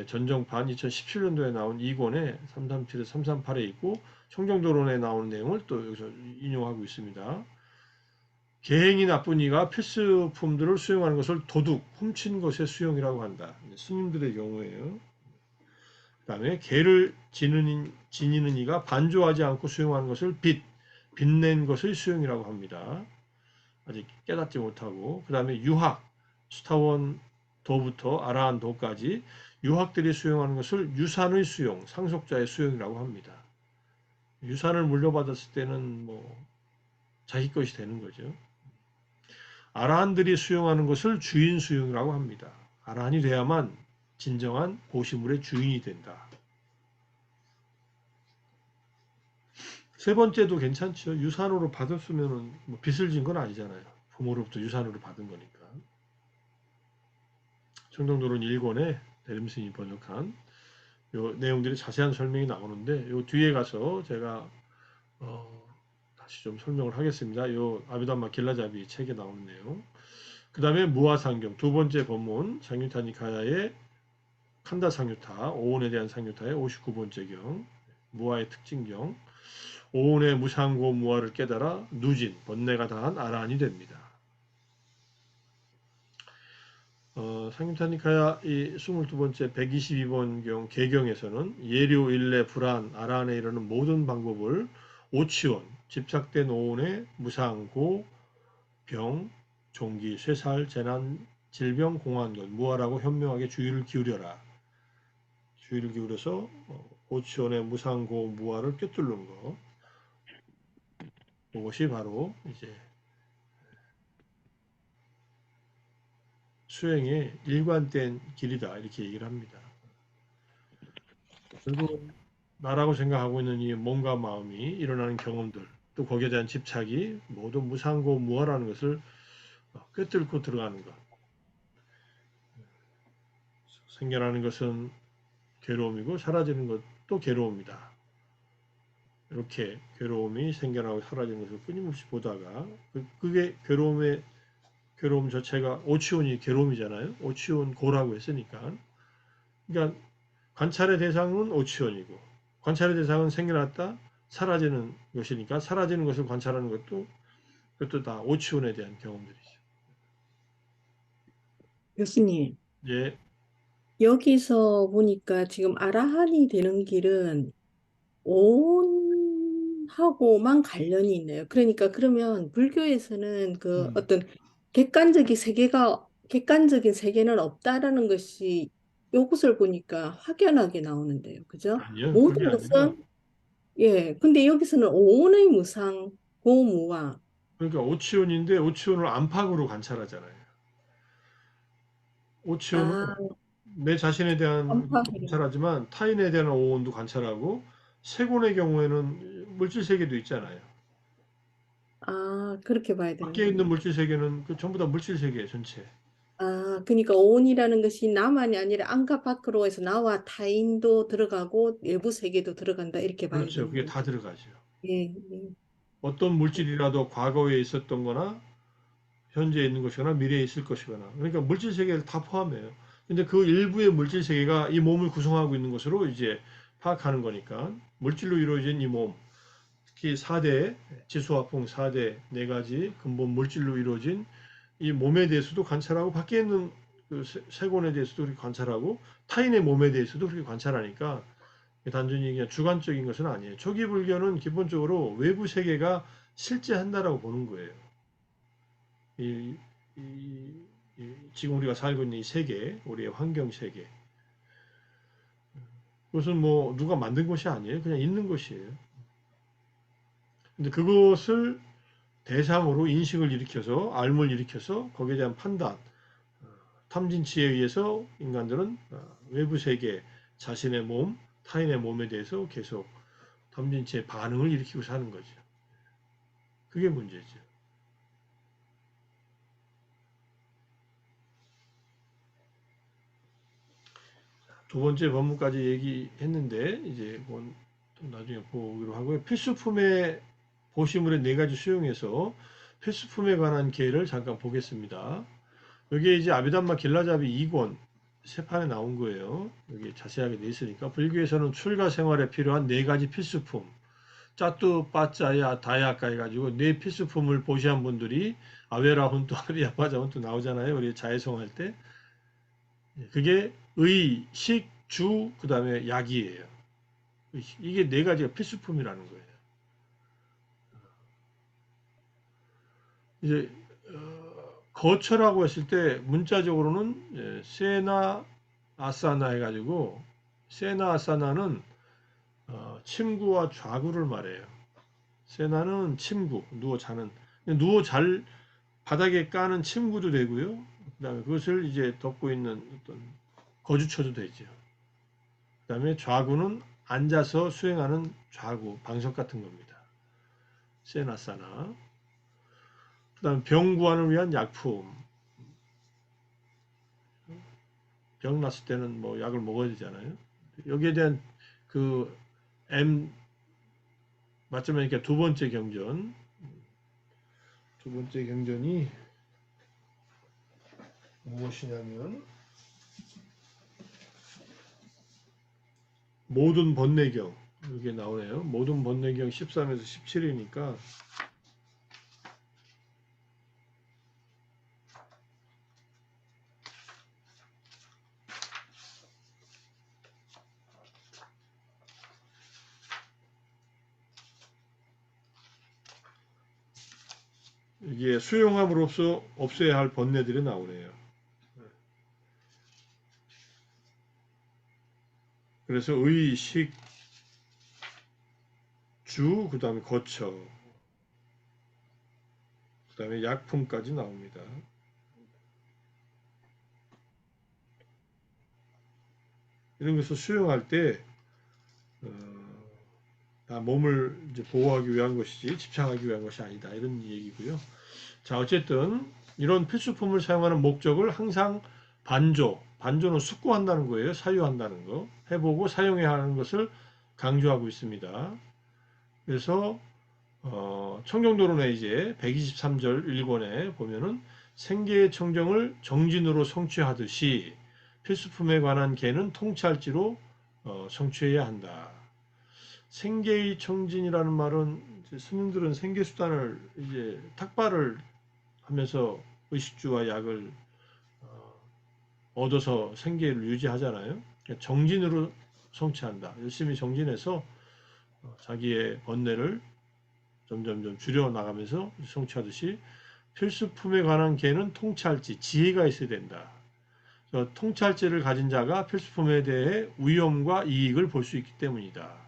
전정판 2017년도에 나온 2권에 337에서 338에 있고 청정도론에 나오는 내용을 또 여기서 인용하고 있습니다. 계행이 나쁜 이가 필수품들을 수용하는 것을 도둑, 훔친 것의 수용이라고 한다. 스님들의 경우에요. 그 다음에 개를 지니는 이가 반조하지 않고 수용하는 것을 빛낸 것의 수용이라고 합니다. 아직 깨닫지 못하고 그 다음에 유학, 수타원 도부터 아라한 도까지 유학들이 수용하는 것을 유산의 수용, 상속자의 수용이라고 합니다. 유산을 물려받았을 때는 뭐 자기 것이 되는 거죠. 아라한들이 수용하는 것을 주인 수용이라고 합니다. 아라한이 돼야만 진정한 보시물의 주인이 된다. 세 번째도 괜찮죠. 유산으로 받았으면 뭐 빚을 진 건 아니잖아요. 부모로부터 유산으로 받은 거니까. 청정도론 1권에 대림스님이 번역한 요 내용들이 자세한 설명이 나오는데 요 뒤에 가서 제가 다시 좀 설명을 하겠습니다. 요 아비담마 길라잡이 책에 나오는 내용. 그 다음에 무아상경 두 번째 법문 상유타 니카야의 칸다 상유타 오온에 대한 상유타의 59번째 경 무아의 특징경 오온의 무상고 무아를 깨달아 누진 번뇌가 다한 아라한이 됩니다. 상유타니카야 이 22번째 122번 경 개경에서는 예류 일례 불안 아라한에 이르는 모든 방법을 오치원 집착된 오온의 무상고 병 종기 쇠살 재난 질병 공환견 무아라고 현명하게 주의를 기울여라. 주의를 기울여서 오치원의 무상고 무아를 꿰뚫는 것. 그것이 바로 이제 수행의 일관된 길이다 이렇게 얘기를 합니다. 그리고 나라고 생각하고 있는 이 몸과 마음이 일어나는 경험들 또 거기에 대한 집착이 모두 무상고 무아라는 것을 꿰뚫고 들어가는 것. 생겨나는 것은 괴로움이고 사라지는 것도 괴로움이다. 이렇게 괴로움이 생겨나고 사라지는 것을 끊임없이 보다가 그게 괴로움 자체가 오치온이 괴로움이잖아요. 오치온 고라고 했으니까. 그러니까 관찰의 대상은 오치온이고 관찰의 대상은 생겨났다 사라지는 것이니까 사라지는 것을 관찰하는 것도 그것도 다 오치온에 대한 경험들이죠. 교수님, 예, 여기서 보니까 지금 아라한이 되는 길은 온하고만 관련이 있네요. 그러니까 그러면 불교에서는 그 음, 어떤 객관적인 세계는 없다라는 것이 요것을 보니까 확연하게 나오는데요. 그죠? 아니요, 그게 모든 아니라 것은, 예. 근데 여기서는 온의 무상, 고무와, 그러니까 오치온인데 오치온을 안팎으로 관찰하잖아요. 오치온은 아, 내 자신에 대한 것도 깜빡이를. 관찰하지만 타인에 대한 오온도 관찰하고 세곤의 경우에는 물질 세계도 있잖아요. 아, 그렇게 봐야 밖에 있는 되는군요. 물질 세계는 그 전부 다 물질 세계 전체. 아, 그러니까 온이라는 것이 나만이 아니라 안과 밖으로 해서 나와 타인도 들어가고 외부 세계도 들어간다 이렇게 봐야 그렇죠. 그게 되는군요. 다 들어가죠. 예, 예. 어떤 물질이라도 과거에 있었던 거나 현재에 있는 것이거나 미래에 있을 것이거나 그러니까 물질 세계를 다 포함해요. 근데 그 일부의 물질 세계가 이 몸을 구성하고 있는 것으로 이제 파악하는 거니까 물질로 이루어진 이 몸, 특히 4대 지수화풍 4대 네 가지 근본 물질로 이루어진 이 몸에 대해서도 관찰하고 밖에 있는 그 세곤에 대해서도 그렇게 관찰하고 타인의 몸에 대해서도 그렇게 관찰하니까 단순히 그냥 주관적인 것은 아니에요. 초기 불교는 기본적으로 외부 세계가 실제한다라고 보는 거예요. 이, 이, 지금 우리가 살고 있는 이 세계, 우리의 환경 세계. 그것은 뭐 누가 만든 것이 아니에요. 그냥 있는 것이에요. 근데 그것을 대상으로 인식을 일으켜서 알물 일으켜서 거기에 대한 판단, 탐진치에 의해서 인간들은 외부 세계, 자신의 몸, 타인의 몸에 대해서 계속 탐진치의 반응을 일으키고 사는 거죠. 그게 문제죠. 두 번째 법문까지 얘기했는데 이제 그건 또 나중에 보기로 하고요. 필수품의 보시물의 네 가지 수용해서 필수품에 관한 계를 잠깐 보겠습니다. 여기에 이제 아비담마 길라잡이 2권 세 판에 나온 거예요. 여기 자세하게 돼 있으니까 불교에서는 출가 생활에 필요한 네 가지 필수품 짜뚜 빠짜야 다야까 해가지고 네 필수품을 보시한 분들이 아웨라 혼또 아리아파자 혼또 나오잖아요. 우리 자해송 할 때. 그게 의, 식, 주, 그 다음에 약이에요. 이게 네 가지가 필수품이라는 거예요. 이제 거처라고 했을 때 문자적으로는 세나 아사나 해가지고 세나 아사나는 침구와 좌구를 말해요. 세나는 침구, 누워 자는, 누워 잘 바닥에 까는 침구도 되고요. 그다음에 그것을 이제 덮고 있는 어떤 거주처도 되죠. 그다음에 좌구는 앉아서 수행하는 좌구, 방석 같은 겁니다. 세나사나. 그다음 병 구안을 위한 약품. 병 났을 때는 뭐 약을 먹어야 되잖아요. 여기에 대한 그 M 맞점이니까 두 번째 경전. 두 번째 경전이 무엇이냐면 모든 번뇌경 이게 나오네요. 모든 번뇌경 13에서 17이니까 이게 수용함으로써 없애야 할 번뇌들이 나오네요. 그래서 의식, 주, 그 다음에 거처, 그 다음에 약품까지 나옵니다. 이런 것을 수용할 때 다 몸을 이제 보호하기 위한 것이지 집착하기 위한 것이 아니다. 이런 얘기고요. 자, 어쨌든 이런 필수품을 사용하는 목적을 항상 반조는 숙고한다는 거예요. 사유한다는 거. 해보고 사용해야 하는 것을 강조하고 있습니다. 그래서 청정도론의 이제 123절 1권에 보면은 생계의 청정을 정진으로 성취하듯이 필수품에 관한 개는 통찰지로 성취해야 한다. 생계의 청진이라는 말은 스님들은 생계수단을 이제 탁발을 하면서 의식주와 약을 얻어서 생계를 유지하잖아요. 정진으로 성취한다. 열심히 정진해서 자기의 번뇌를 점점점 줄여나가면서 성취하듯이 필수품에 관한 개는 통찰지, 지혜가 있어야 된다. 통찰지를 가진 자가 필수품에 대해 위험과 이익을 볼 수 있기 때문이다.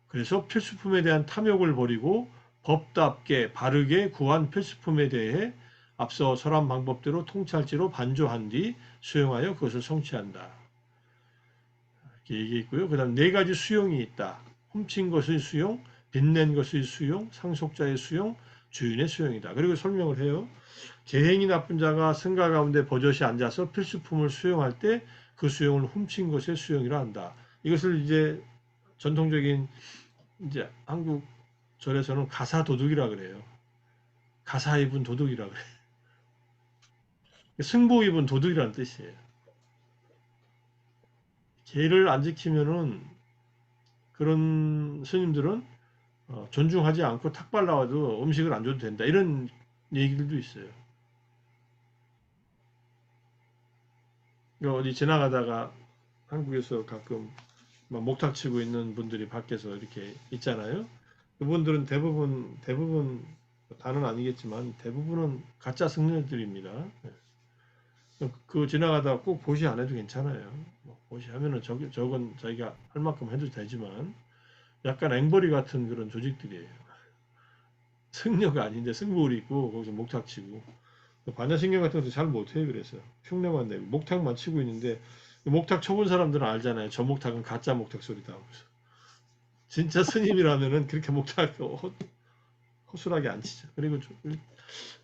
그래서 필수품에 대한 탐욕을 버리고 법답게 바르게 구한 필수품에 대해 앞서 설한 방법대로 통찰지로 반조한 뒤 수용하여 그것을 성취한다. 이렇게 얘기했고요. 그 다음 네 가지 수용이 있다. 훔친 것의 수용, 빚낸 것의 수용, 상속자의 수용, 주인의 수용이다. 그리고 설명을 해요. 계행이 나쁜 자가 승가 가운데 버젓이 앉아서 필수품을 수용할 때 그 수용을 훔친 것의 수용이라 한다. 이것을 이제 전통적인 이제 한국 절에서는 가사 도둑이라 그래요. 가사 입은 도둑이라 그래요. 승복 입은 도둑이라는 뜻이에요. 계를 안 지키면은 그런 스님들은 존중하지 않고 탁발 나와도 음식을 안 줘도 된다. 이런 얘기들도 있어요. 어디 지나가다가 한국에서 가끔 막 목탁 치고 있는 분들이 밖에서 이렇게 있잖아요. 그분들은 대부분 다는 아니겠지만 대부분은 가짜 승려들입니다. 그 지나가다가 꼭 보시 안 해도 괜찮아요. 보시 하면은 저건 자기가 할 만큼 해도 되지만 약간 앵벌이 같은 그런 조직들이에요. 승려가 아닌데 승부를 입고 거기서 목탁 치고 반야신경 같은 것도 잘 못해요. 그래서 흉내만 내고 목탁만 치고 있는데 목탁 쳐본 사람들은 알잖아요. 저 목탁은 가짜 목탁 소리다 하면서 진짜 스님이라면은 그렇게 목탁 허술하게 안 치죠. 그리고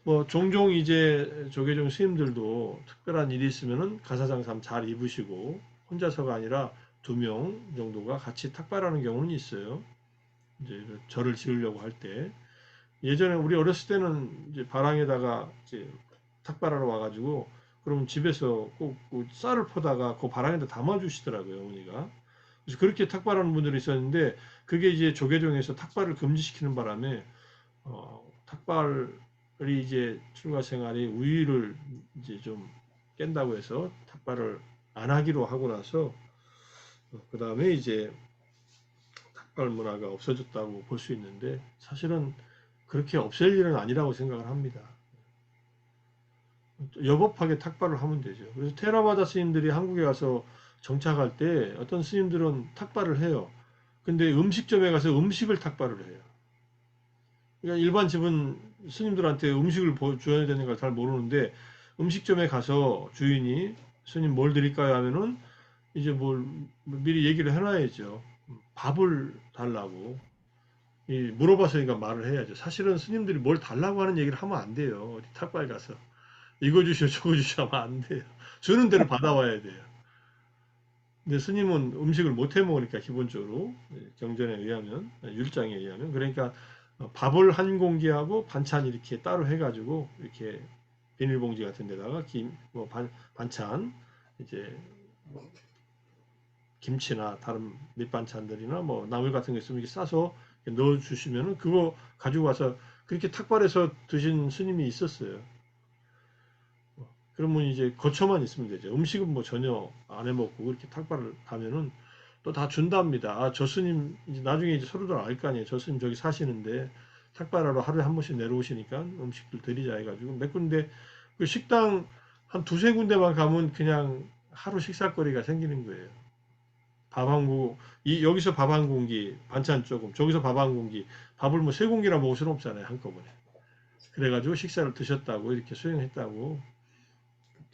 뭐 종종 이제 조계종 스님들도 특별한 일이 있으면은 가사장삼 잘 입으시고 혼자서가 아니라 2명 정도가 같이 탁발하는 경우는 있어요. 이제 절을 지으려고 할 때. 예전에 우리 어렸을 때는 이제 바랑에다가 이제 탁발하러 와가지고 그러면 집에서 꼭그 쌀을 퍼다가 그 바랑에다 담아주시더라고요, 어머니가. 그래서 그렇게 탁발하는 분들이 있었는데 그게 이제 조계종에서 탁발을 금지시키는 바람에 탁발이 이제 출가 생활이 우위를 이제 좀 깬다고 해서 탁발을 안 하기로 하고 나서 그 다음에 이제 탁발 문화가 없어졌다고 볼 수 있는데 사실은 그렇게 없앨 일은 아니라고 생각을 합니다. 여법하게 탁발을 하면 되죠. 그래서 테라바다 스님들이 한국에 가서 정착할 때 어떤 스님들은 탁발을 해요. 근데 음식점에 가서 음식을 탁발을 해요. 그러니까 일반 집은 스님들한테 음식을 줘야 되는 걸 잘 모르는데 음식점에 가서 주인이 스님 뭘 드릴까요 하면은 이제 뭘 미리 얘기를 해놔야죠. 밥을 달라고. 물어봤으니까 말을 해야죠. 사실은 스님들이 뭘 달라고 하는 얘기를 하면 안 돼요. 어디 탁발 가서. 이거 주시오, 저거 주시오 하면 안 돼요. 주는 대로 받아와야 돼요. 근데 스님은 음식을 못 해 먹으니까 기본적으로 경전에 의하면 율장에 의하면 그러니까 밥을 한 공기하고 반찬 이렇게 따로 해가지고 이렇게 비닐봉지 같은 데다가 뭐 반찬 이제 뭐 김치나 다른 밑반찬들이나 뭐 나물 같은 거 있으면 이렇게 싸서 넣어 주시면은 그거 가지고 와서 그렇게 탁발해서 드신 스님이 있었어요. 그러면 이제 거처만 있으면 되죠. 음식은 뭐 전혀 안 해 먹고 그렇게 탁발을 가면은 또 다 준답니다. 아, 저 스님 이제 나중에 이제 서로들 알 거 아니에요. 저 스님 저기 사시는데 탁발하러 하루에 한 번씩 내려오시니까 음식들 드리자 해가지고 몇 군데 그 식당 한 두세 군데만 가면 그냥 하루 식사거리가 생기는 거예요. 밥 한 공, 여기서 밥 한 공기, 반찬 조금, 저기서 밥 한 공기, 밥을 뭐 세 공기나 먹을 수는 없잖아요, 한꺼번에. 그래가지고 식사를 드셨다고, 이렇게 수행했다고,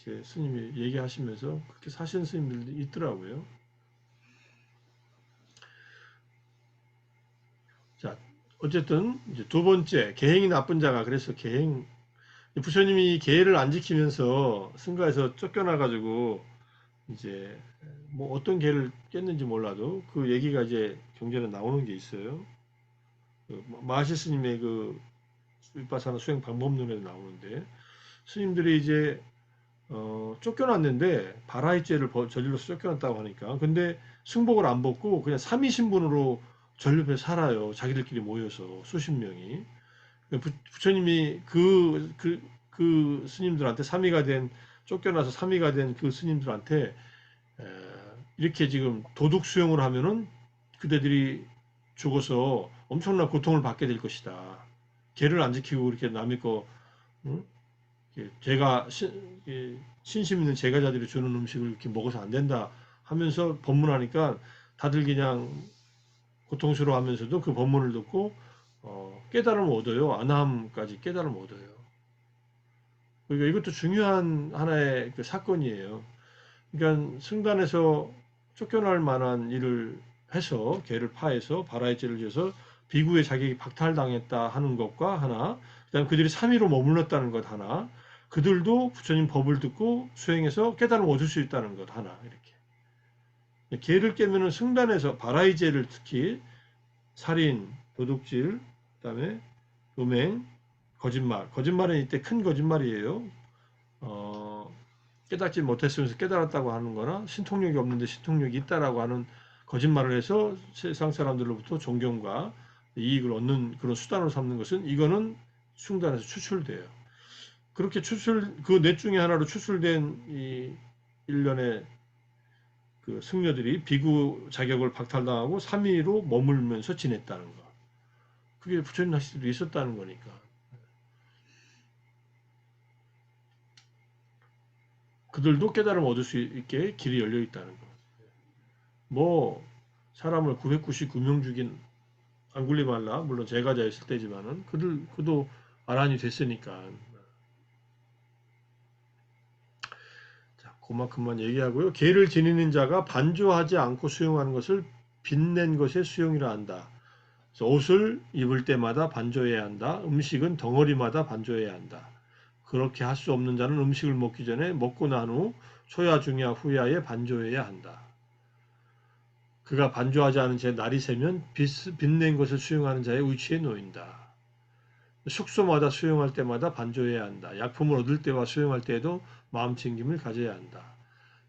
이렇게 스님이 얘기하시면서 그렇게 사시는 스님들도 있더라고요. 자, 어쨌든, 이제 두 번째, 계행이 나쁜 자가, 그래서 부처님이 계를 안 지키면서 승가에서 쫓겨나가지고, 이제, 뭐 어떤 계를 깼는지 몰라도 그 얘기가 이제 경전에 나오는 게 있어요. 그 마하시 스님의 그 윗바사나 수행 방법론에도 나오는데 스님들이 이제 쫓겨났는데 바라이죄를 저질러서 쫓겨났다고 하니까 근데 승복을 안 벗고 그냥 삼위 신분으로 전립에 살아요. 자기들끼리 모여서 수십 명이 부처님이 그 스님들한테 삼위가 된 쫓겨나서 삼위가 된 그 스님들한테 이렇게 지금 도둑 수용을 하면은 그대들이 죽어서 엄청난 고통을 받게 될 것이다. 개를 안 지키고 이렇게 남의 거, 응? 제가 신심 있는 제가자들이 주는 음식을 이렇게 먹어서 안 된다 하면서 법문하니까 다들 그냥 고통스러워하면서도 그 법문을 듣고 깨달음을 얻어요. 안함까지 깨달음을 얻어요. 그러니까 이것도 중요한 하나의 그 사건이에요. 그러니까 승단에서 쫓겨날 만한 일을 해서 개를 파해서 바라이죄를 지어서 비구의 자격이 박탈당했다 하는 것과 하나, 그다음 그들이 3위로 머물렀다는 것 하나, 그들도 부처님 법을 듣고 수행해서 깨달음을 얻을 수 있다는 것 하나 이렇게. 개를 깨면은 승단에서 바라이죄를 특히 살인, 도둑질, 그다음에 음행, 거짓말. 거짓말은 이때 큰 거짓말이에요. 어, 깨닫지 못했으면서 깨달았다고 하는 거나 신통력이 없는데 신통력이 있다라고 하는 거짓말을 해서 세상 사람들로부터 존경과 이익을 얻는 그런 수단으로 삼는 것은 이거는 숭단에서 추출돼요. 그렇게 그 넷 중에 하나로 추출된 이 일련의 그 승려들이 비구 자격을 박탈당하고 3위로 머물면서 지냈다는 거. 그게 부처님 낚시도 있었다는 거니까. 그들도 깨달음을 얻을 수 있게 길이 열려 있다는 거. 뭐 사람을 999명 죽인 앙굴리말라 물론 제가자였을 때지만은 그도 아란이 됐으니까 자 그만큼만 얘기하고요. 계를 지니는 자가 반조하지 않고 수용하는 것을 빛낸 것의 수용이라 한다. 그래서 옷을 입을 때마다 반조해야 한다. 음식은 덩어리마다 반조해야 한다. 그렇게 할 수 없는 자는 음식을 먹기 전에 먹고 난 후 초야 중야 후야에 반조해야 한다. 그가 반조하지 않은 채 날이 새면 빛낸 것을 수용하는 자의 위치에 놓인다. 숙소마다 수용할 때마다 반조해야 한다. 약품을 얻을 때와 수용할 때에도 마음 챙김을 가져야 한다.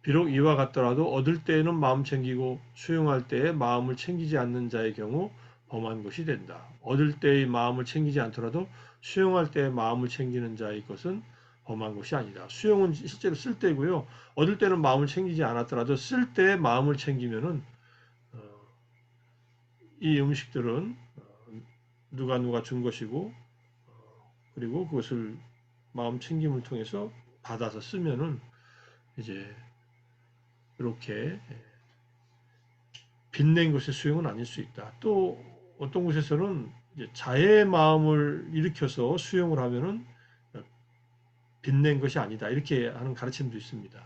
비록 이와 같더라도 얻을 때에는 마음 챙기고 수용할 때에 마음을 챙기지 않는 자의 경우 범한 것이 된다. 얻을 때의 마음을 챙기지 않더라도 수용할 때의 마음을 챙기는 자의 것은 범한 것이 아니다. 수용은 실제로 쓸 때고요. 얻을 때는 마음을 챙기지 않았더라도 쓸 때에 마음을 챙기면은 이 음식들은 누가 준 것이고 그리고 그것을 마음 챙김을 통해서 받아서 쓰면은 이제 이렇게 빚낸 것의 수용은 아닐 수 있다. 또 어떤 곳에서는 이제 자애의 마음을 일으켜서 수용을 하면은 빚낸 것이 아니다. 이렇게 하는 가르침도 있습니다.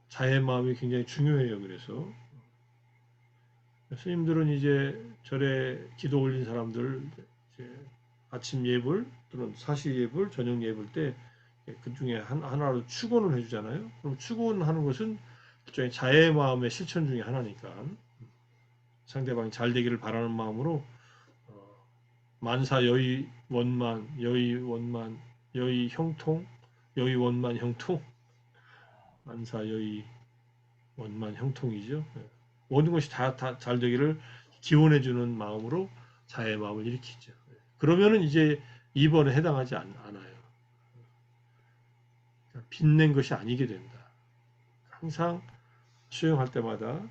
자애의 마음이 굉장히 중요해요. 그래서 스님들은 이제 절에 기도 올린 사람들 이제 아침 예불 또는 사시 예불, 저녁 예불 때 그 중에 하나로 축원을 해주잖아요. 그럼 축원하는 것은 일종의 자애의 마음의 실천 중에 하나니까 상대방이 잘 되기를 바라는 마음으로 만사 여의 원만, 여의 원만, 여의 형통, 여의 원만 형통, 만사 여의 원만 형통이죠. 모든 것이 다 잘 되기를 기원해주는 마음으로 자애의 마음을 일으키죠. 그러면은 이제 2번에 해당하지 않아요. 빚낸 것이 아니게 된다. 항상 수용할 때마다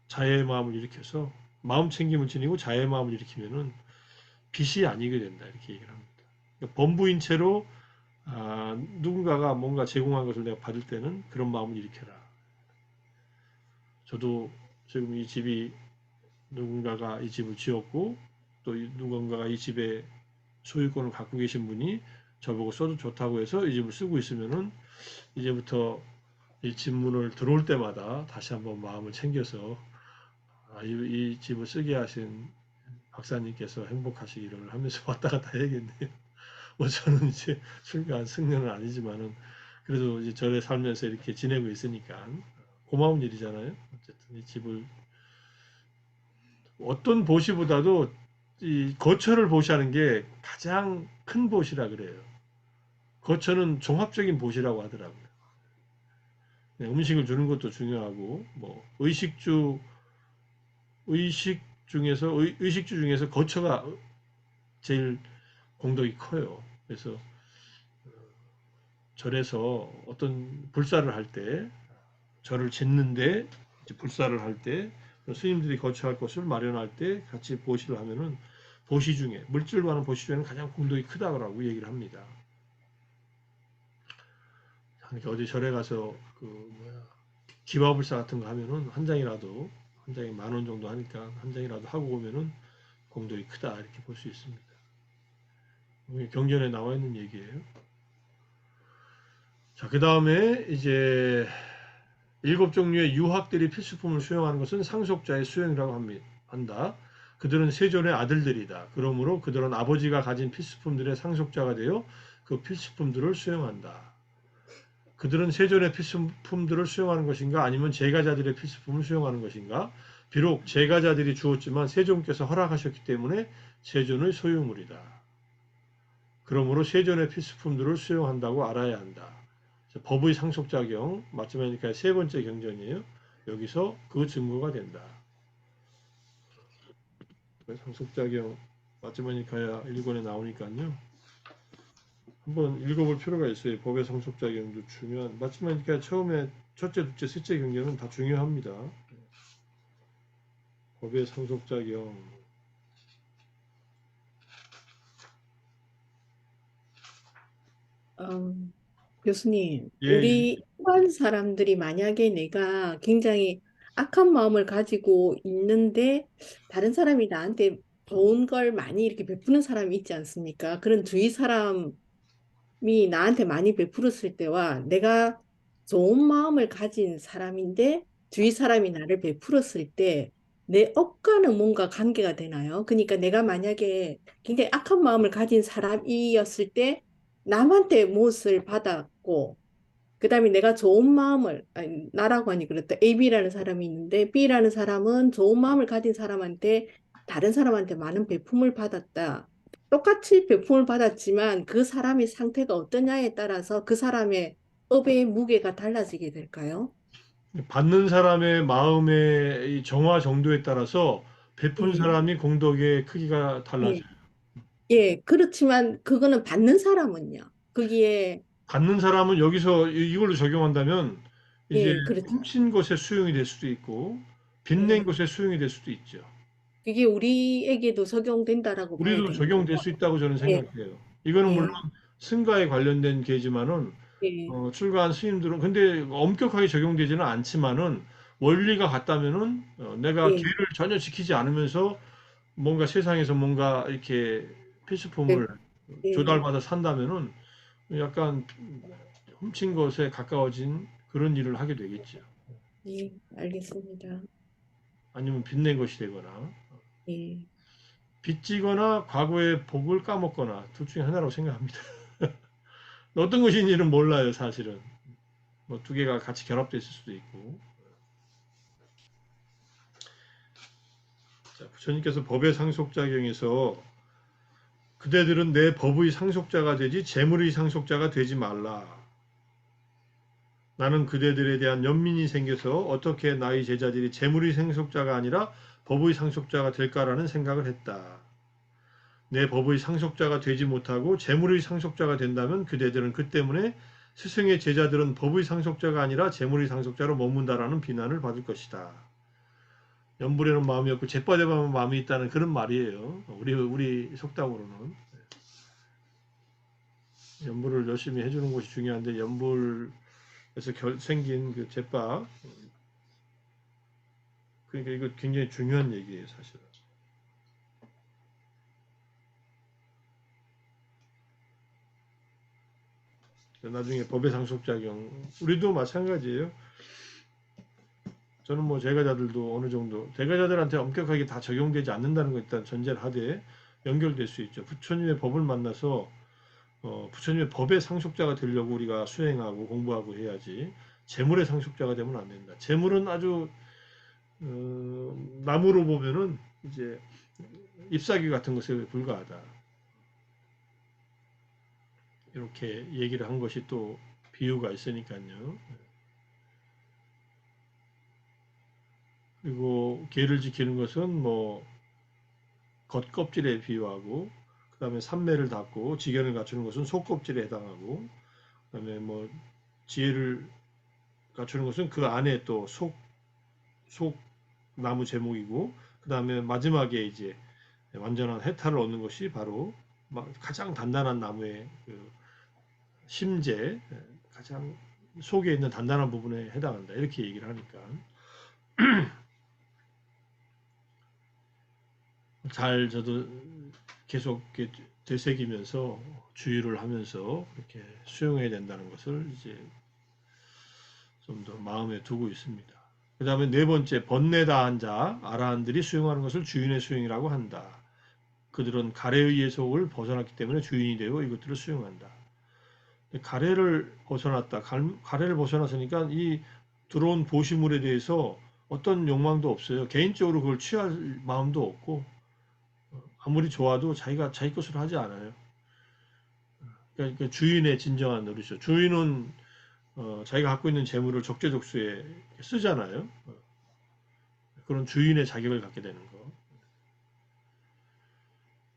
자애의 마음을 일으켜서 마음 챙김을 지니고 자애의 마음을 일으키면은 빚이 아니게 된다. 이렇게 얘기를 합니다. 그러니까 범부인 채로 누군가가 뭔가 제공한 것을 내가 받을 때는 그런 마음을 일으켜라. 저도 지금 이 집이 누군가가 이 집을 지었고 또 누군가가 이 집에 소유권을 갖고 계신 분이 저보고 써도 좋다고 해서 이 집을 쓰고 있으면은 이제부터 이 집문을 들어올 때마다 다시 한번 마음을 챙겨서 이 집을 쓰게 하신 박사님께서 행복하시기를 하면서 왔다 갔다 해야겠네요. 뭐 저는 이제 출가 승려는 아니지만은 그래도 이제 절에 살면서 이렇게 지내고 있으니까 고마운 일이잖아요. 어쨌든 이 집을 어떤 보시보다도 이 거처를 보시하는 게 가장 큰 보시라 그래요. 거처는 종합적인 보시라고 하더라고요. 음식을 주는 것도 중요하고 뭐 의식주 중에서 거처가 제일 공덕이 커요. 그래서 절에서 어떤 불사를 할 때, 절을 짓는데 불사를 할 때 스님들이 거처할 곳을 마련할 때 같이 보시를 하면은 보시 중에 물질로 하는 보시 중에는 가장 공덕이 크다고 얘기를 합니다. 그러니까 어디 절에 가서 기와불사 같은 거 하면은 한 장이라도 한 장에 10,000원 정도 하니까 한 장이라도 하고 오면은 공덕이 크다 이렇게 볼 수 있습니다. 경전에 나와 있는 얘기예요. 자, 그 다음에 이제 7종류의 유학들이 필수품을 수용하는 것은 상속자의 수용이라고 한다. 그들은 세존의 아들들이다. 그러므로 그들은 아버지가 가진 필수품들의 상속자가 되어 그 필수품들을 수용한다. 그들은 세존의 필수품들을 수용하는 것인가 아니면 제가자들의 필수품을 수용하는 것인가? 비록 제가자들이 주었지만 세존께서 허락하셨기 때문에 세존의 소유물이다. 그러므로 세존의 필수품들을 수용한다고 알아야 한다. 법의 상속작용, 맞춤하니까 세 번째 경전이에요. 여기서 그 증거가 된다. 상속작용, 맞춤하니까야 1권에 나오니까요. 한번 읽어볼 필요가 있어요. 법의 상속작용도 중요한, 맞춤하니까 처음에 첫째, 둘째, 셋째 경전은 다 중요합니다. 법의 상속작용. 어, 교수님, 예, 예. 우리 일반 사람들이 만약에 내가 굉장히 악한 마음을 가지고 있는데 다른 사람이 나한테 좋은 걸 많이 이렇게 베푸는 사람이 있지 않습니까? 그런 주위 사람이 나한테 많이 베풀었을 때와 내가 좋은 마음을 가진 사람인데 주위 사람이 나를 베풀었을 때 내 업과는 뭔가 관계가 되나요? 그러니까 내가 만약에 굉장히 악한 마음을 가진 사람이었을 때 남한테 못을 받았고 그다음에 내가 좋은 마음을 아니, 나라고 하니 그렇다. AB라는 사람이 있는데 B라는 사람은 좋은 마음을 가진 사람한테 다른 사람한테 많은 베품을 받았다. 똑같이 베품을 받았지만 그 사람의 상태가 어떠냐에 따라서 그 사람의 업의 무게가 달라지게 될까요? 받는 사람의 마음의 이 정화 정도에 따라서 베푼 예, 사람이 공덕의 크기가 달라져요. 예, 예. 그렇지만 그거는 받는 사람은요. 거기에 받는 사람은 여기서 이걸로 적용한다면 이제 예, 그렇죠. 훔친 것의 수용이 될 수도 있고 빚낸 예, 것의 수용이 될 수도 있죠. 그게 우리에게도 적용된다라고 봐야 우리도 되는 적용될 거죠. 수 있다고 저는 예, 생각해요. 이거는 물론 예, 승가에 관련된 계지만은 예, 출가한 스님들은 근데 엄격하게 적용되지는 않지만은 원리가 같다면은 내가 예, 계를 전혀 지키지 않으면서 뭔가 세상에서 뭔가 이렇게 예, 필수품을 예, 조달받아 산다면은 약간 훔친 것에 가까워진 그런 일을 하게 되겠죠. 예, 알겠습니다. 아니면 빚낸 것이 되거나 예, 빚지거나 과거의 복을 까먹거나 둘 중에 하나라고 생각합니다. 어떤 것인지는 몰라요, 사실은. 뭐 두 개가 같이 결합되어 있을 수도 있고. 자, 부처님께서 법의 상속작용에서 그대들은 내 법의 상속자가 되지 재물의 상속자가 되지 말라. 나는 그대들에 대한 연민이 생겨서 어떻게 나의 제자들이 재물의 상속자가 아니라 법의 상속자가 될까라는 생각을 했다. 내 법의 상속자가 되지 못하고 재물의 상속자가 된다면 그대들은 그 때문에 스승의 제자들은 법의 상속자가 아니라 재물의 상속자로 머문다라는 비난을 받을 것이다. 연불에는 마음이 없고 jet바대만 마음이 있다는 그런 말이에요. 우리 속담으로는 연불을 열심히 해주는 것이 중요한데 연불에서 생긴 그 jet바 그러니까 이거 굉장히 중요한 얘기예요, 사실은. 나중에 법의 상속작용 우리도 마찬가지예요. 저는 뭐 제가자들도 어느 정도 제가자들한테 엄격하게 다 적용되지 않는다는 거 일단 전제를 하되 연결될 수 있죠. 부처님의 법을 만나서 부처님의 법의 상속자가 되려고 우리가 수행하고 공부하고 해야지 재물의 상속자가 되면 안 된다. 재물은 아주 나무로 보면은 이제 잎사귀 같은 것에 불과하다. 이렇게 얘기를 한 것이 또 비유가 있으니까요. 그리고 계를 지키는 것은 뭐 겉껍질에 비유하고 그다음에 삼매를 닫고 지견을 갖추는 것은 속껍질에 해당하고 그다음에 뭐 지혜를 갖추는 것은 그 안에 또 속 나무 제목이고 그다음에 마지막에 이제 완전한 해탈을 얻는 것이 바로 가장 단단한 나무의 그 심재 가장 속에 있는 단단한 부분에 해당한다 이렇게 얘기를 하니까 잘 저도 계속 이렇게 되새기면서 주의를 하면서 이렇게 수용해야 된다는 것을 이제 좀 더 마음에 두고 있습니다. 그 다음에 네 번째, 번뇌다한 자, 아라한들이 수용하는 것을 주인의 수용이라고 한다. 그들은 가래의 속을 벗어났기 때문에 주인이 되어 이것들을 수용한다. 가래를 벗어났다. 가래를 벗어났으니까 이 들어온 보시물에 대해서 어떤 욕망도 없어요. 개인적으로 그걸 취할 마음도 없고 아무리 좋아도 자기가 자기 것으로 하지 않아요. 그러니까 주인의 진정한 노릇이죠. 주인은 자기가 갖고 있는 재물을 적재적소에 쓰잖아요. 그런 주인의 자격을 갖게 되는 거.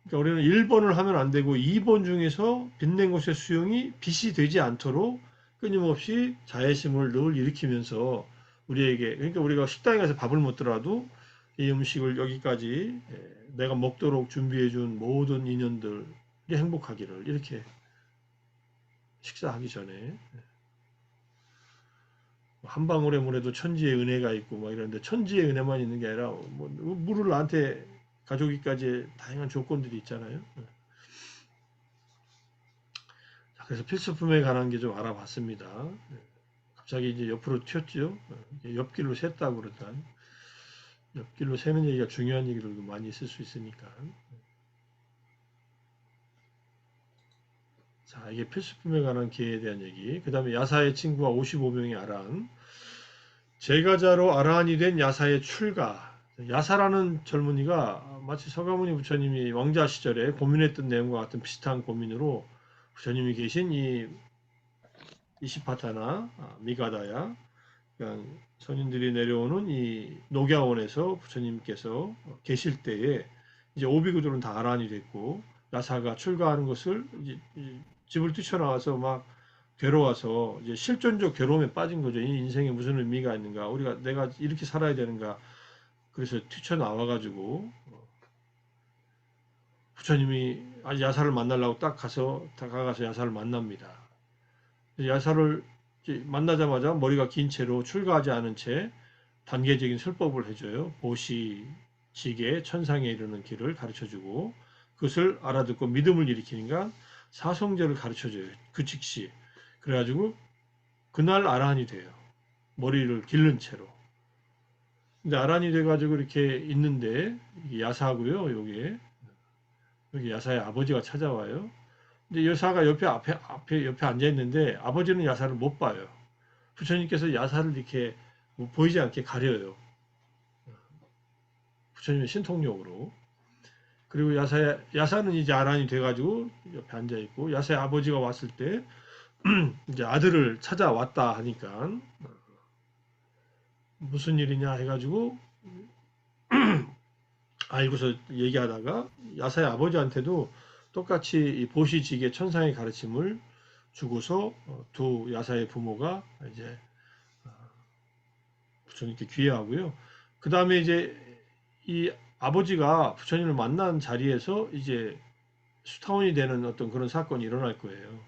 그러니까 우리는 1번을 하면 안 되고 2번 중에서 빚낸 것의 수용이 빚이 되지 않도록 끊임없이 자애심을 늘 일으키면서 우리에게 그러니까 우리가 식당에 가서 밥을 먹더라도 이 음식을 여기까지 내가 먹도록 준비해 준 모든 인연들이 행복하기를 이렇게 식사하기 전에 한 방울의 물에도 천지의 은혜가 있고 막 이러는데 천지의 은혜만 있는 게 아니라 뭐 물을 나한테 가져오기까지 다양한 조건들이 있잖아요. 그래서 필수품에 관한 게 좀 알아봤습니다. 갑자기 이제 옆으로 튀었죠. 옆길로 샜다고 그러다. 옆길로 새는 얘기가 중요한 얘기들도 많이 있을 수 있으니까. 자, 이게 필수품에 관한 기회에 대한 얘기. 그 다음에 야사의 친구와 55명의 아랑. 제가자로 아라한이 된 야사의 출가. 야사라는 젊은이가 마치 서가모니 부처님이 왕자 시절에 고민했던 내용과 같은 비슷한 고민으로 부처님이 계신 이 이시파타나 미가다야 그러니까 선인들이 내려오는 이 녹야원에서 부처님께서 계실 때에 이제 오비구들은 다 아란이 됐고 야사가 출가하는 것을 이제 집을 뛰쳐나와서 막 괴로워서 이제 실존적 괴로움에 빠진 거죠. 이 인생에 무슨 의미가 있는가? 우리가 내가 이렇게 살아야 되는가? 그래서 뛰쳐나와 가지고 부처님이 야사를 만나려고 딱 다가가서 야사를 만납니다. 야사를 만나자마자 머리가 긴 채로 출가하지 않은 채 단계적인 설법을 해줘요. 보시지게 천상에 이르는 길을 가르쳐주고 그것을 알아듣고 믿음을 일으키니까 사성제를 가르쳐줘요. 그 즉시. 그래가지고 그날 아라한이 돼요. 머리를 기른 채로. 근데 아란이 돼가지고 이렇게 있는데 이게 야사고요. 여기 야사의 아버지가 찾아와요. 근데 여사가 옆에 앉아 있는데 아버지는 야사를 못 봐요. 부처님께서 야사를 이렇게 뭐 보이지 않게 가려요. 부처님의 신통력으로. 그리고 야사는 이제 아란이 돼가지고 옆에 앉아 있고 야사의 아버지가 왔을 때 이제 아들을 찾아왔다 하니까 무슨 일이냐 해가지고 알고서 얘기하다가 야사의 아버지한테도 똑같이 이 보시지게 천상의 가르침을 주고서 두 야사의 부모가 이제 부처님께 귀해하고요. 그 다음에 이제 이 아버지가 부처님을 만난 자리에서 이제 수타원이 되는 어떤 그런 사건이 일어날 거예요.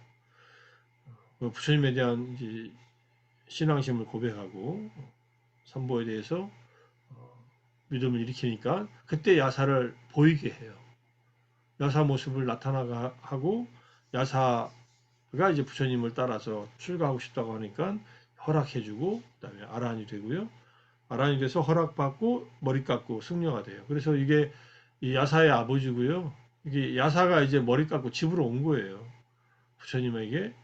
부처님에 대한 이제 신앙심을 고백하고 삼보에 대해서 믿음을 일으키니까 그때 야사를 보이게 해요. 야사 모습을 나타나고 야사가 이제 부처님을 따라서 출가하고 싶다고 하니까 허락해주고 그다음에 아라한이 되고요. 아라한이 돼서 허락받고 머리 깎고 승려가 돼요. 그래서 이게 이 야사의 아버지고요. 이게 야사가 이제 머리 깎고 집으로 온 거예요. 부처님에게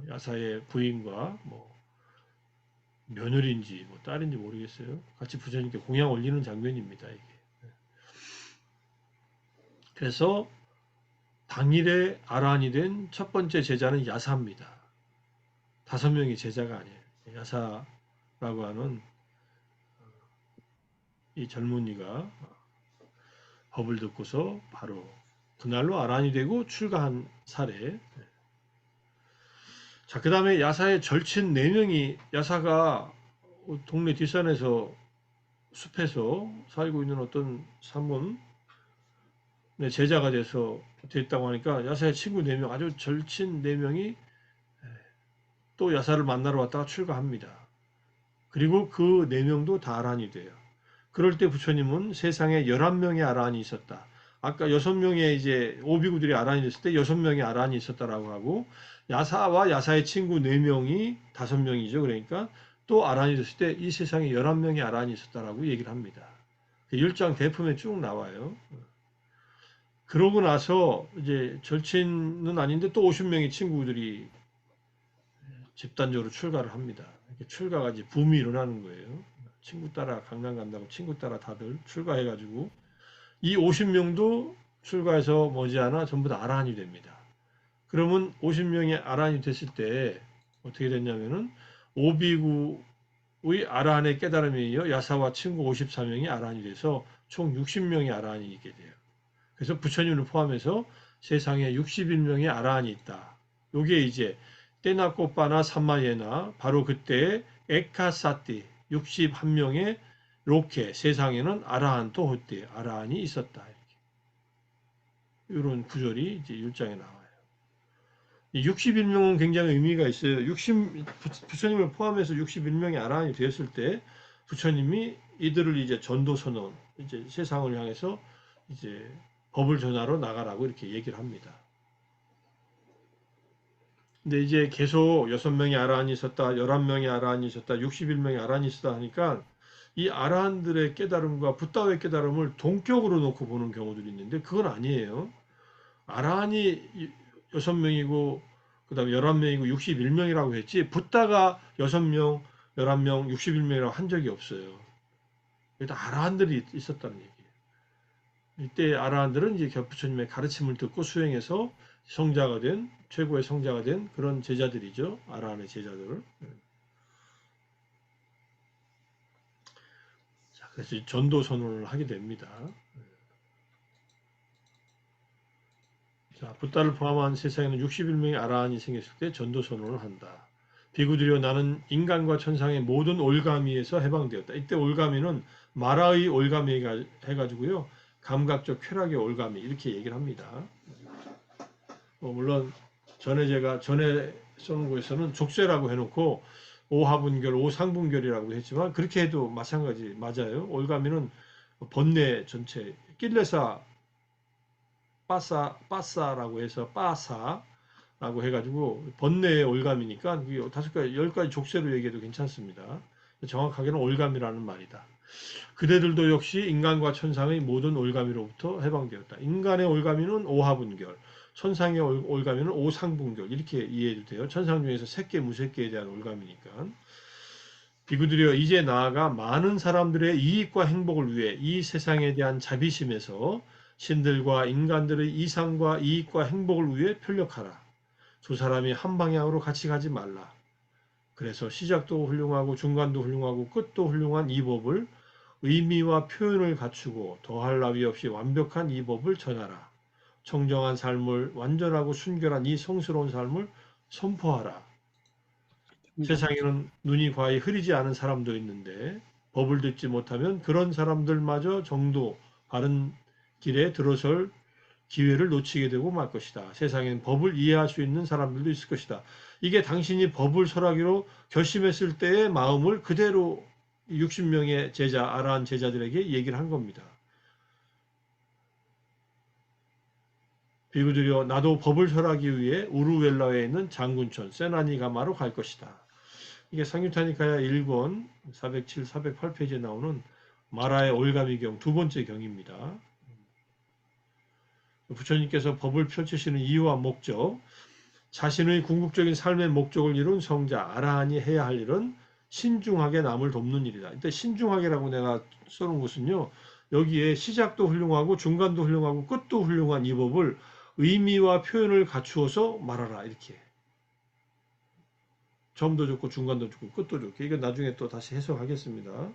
야사의 부인과 뭐 며느리인지 뭐 딸인지 모르겠어요. 같이 부처님께 공양 올리는 장면입니다. 이게. 그래서 당일에 아라한이 된 첫 번째 제자는 야사입니다. 5명의 제자가 아니에요. 야사라고 하는 이 젊은이가 법을 듣고서 바로 그날로 아라한이 되고 출가한 사례. 자, 그 다음에 야사의 절친 4명이 야사가 동네 뒷산에서 숲에서 살고 있는 어떤 사문 제자가 됐다고 하니까 야사의 친구 4명, 아주 절친 4명이 또 야사를 만나러 왔다가 출가합니다. 그리고 그 4명도 다 아라한이 돼요. 그럴 때 부처님은 세상에 11명의 아라한이 있었다. 아까 6명의 이제 오비구들이 아라한이 됐을 때 6명의 아라한이 있었다라고 하고 야사와 야사의 친구 4명이 5명이죠. 그러니까 또 아라한이 됐을 때 이 세상에 11명의 아라한이 있었다라고 얘기를 합니다. 1장 대품에 쭉 나와요. 그러고 나서 이제 절친은 아닌데 또 50명의 친구들이 집단적으로 출가를 합니다. 이렇게 출가가 이제 붐이 일어나는 거예요. 친구 따라 강남 간다고 친구 따라 다들 출가해가지고 이 50명도 출가해서 머지않아 전부 다 아라한이 됩니다. 그러면 50명이 아라한이 됐을 때 어떻게 됐냐면은 오비구의 아라한의 깨달음에 이어 야사와 친구 54명이 아라한이 돼서 총 60명의 아라한이 있게 돼요. 그래서 부처님을 포함해서 세상에 61명의 아라한이 있다. 요게 이제 떼나꼬빠나 삼마예나 바로 그때 에카사띠 61명의 로케 세상에는 아라한 토호띠 아라한이 있었다. 이런 구절이 이제 1장에 나와요. 61명은 굉장히 의미가 있어요. 부처님을 포함해서 61명의 아라한이 되었을 때 부처님이 이들을 이제 전도 선언, 이제 세상을 향해서 이제 법을 전하러 나가라고 이렇게 얘기를 합니다. 근데 이제 계속 6명의 아라한이 있었다, 11명의 아라한이 있었다, 61명의 아라한이 있었다 하니까 이 아라한들의 깨달음과 붓다의 깨달음을 동격으로 놓고 보는 경우들이 있는데 그건 아니에요. 아라한이 6명이고 그 다음에 11명이고 61명이라고 했지 붓다가 6명, 11명, 61명이라고 한 적이 없어요. 일단 아라한들이 있었다는 얘기예요. 이때 아라한들은 이제 부처님의 가르침을 듣고 수행해서 성자가 된 최고의 성자가 된 그런 제자들이죠. 아라한의 제자들. 자, 그래서 전도 선언을 하게 됩니다. 자, 붓다를 포함한 세상에는 61명의 아라한이 생겼을 때 전도 선언을 한다. 비구들이여 나는 인간과 천상의 모든 올가미에서 해방되었다. 이때 올가미는 마라의 올가미 해가지고요. 감각적 쾌락의 올가미 이렇게 얘기를 합니다. 물론 전에 써놓은 거에서는 족쇄라고 해놓고 오하분결, 오상분결이라고 했지만 그렇게 해도 마찬가지 맞아요. 올가미는 번뇌 전체 낄레사 빠사라고 해서 빠사라고 해가지고 번뇌의 올감이니까 5가지, 10가지 족쇄로 얘기해도 괜찮습니다. 정확하게는 올감이라는 말이다. 그대들도 역시 인간과 천상의 모든 올가미로부터 해방되었다. 인간의 올가미는 오하분결, 천상의 올가미는 오상분결 이렇게 이해해도 돼요. 천상 중에서 새끼, 무새끼에 대한 올가미니까. 비구들이여 이제 나아가 많은 사람들의 이익과 행복을 위해 이 세상에 대한 자비심에서 신들과 인간들의 이상과 이익과 행복을 위해 편력하라. 두 사람이 한 방향으로 같이 가지 말라. 그래서 시작도 훌륭하고 중간도 훌륭하고 끝도 훌륭한 이 법을 의미와 표현을 갖추고 더할 나위 없이 완벽한 이 법을 전하라. 청정한 삶을 완전하고 순결한 이 성스러운 삶을 선포하라. 세상에는 눈이 과히 흐리지 않은 사람도 있는데 법을 듣지 못하면 그런 사람들마저 정도 바른 길에 들어설 기회를 놓치게 되고 말 것이다. 세상엔 법을 이해할 수 있는 사람들도 있을 것이다. 이게 당신이 법을 설하기로 결심했을 때의 마음을 그대로 60명의 제자, 아라한 제자들에게 얘기를 한 겁니다. 비구들여 나도 법을 설하기 위해 우르웰라에 있는 장군촌 세나니가마로 갈 것이다. 이게 상유타니카야 1권 407, 408페이지에 나오는 마라의 올가미경 두 번째 경입니다. 부처님께서 법을 펼치시는 이유와 목적, 자신의 궁극적인 삶의 목적을 이룬 성자 아라한이 해야 할 일은 신중하게 남을 돕는 일이다. 이때 신중하게라고 내가 써놓은 것은요. 여기에 시작도 훌륭하고 중간도 훌륭하고 끝도 훌륭한 이 법을 의미와 표현을 갖추어서 말하라 이렇게. 처음도 좋고 중간도 좋고 끝도 좋고 이건 나중에 또 다시 해석하겠습니다.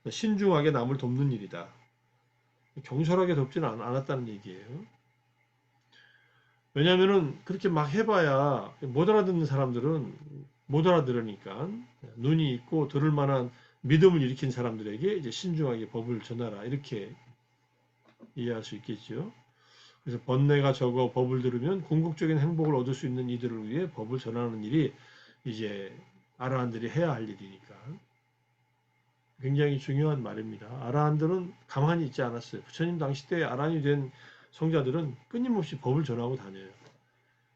신중하게 남을 돕는 일이다. 경솔하게 돕지는 않았다는 얘기예요. 왜냐하면은 그렇게 막 해봐야 못 알아듣는 사람들은 못 알아들으니까 눈이 있고 들을 만한 믿음을 일으킨 사람들에게 이제 신중하게 법을 전하라 이렇게 이해할 수 있겠죠. 그래서 번뇌가 적어 법을 들으면 궁극적인 행복을 얻을 수 있는 이들을 위해 법을 전하는 일이 이제 아라한들이 해야 할 일이니까 굉장히 중요한 말입니다. 아라한들은 가만히 있지 않았어요. 부처님 당시 때 아라한이 된 성자들은 끊임없이 법을 전하고 다녀요.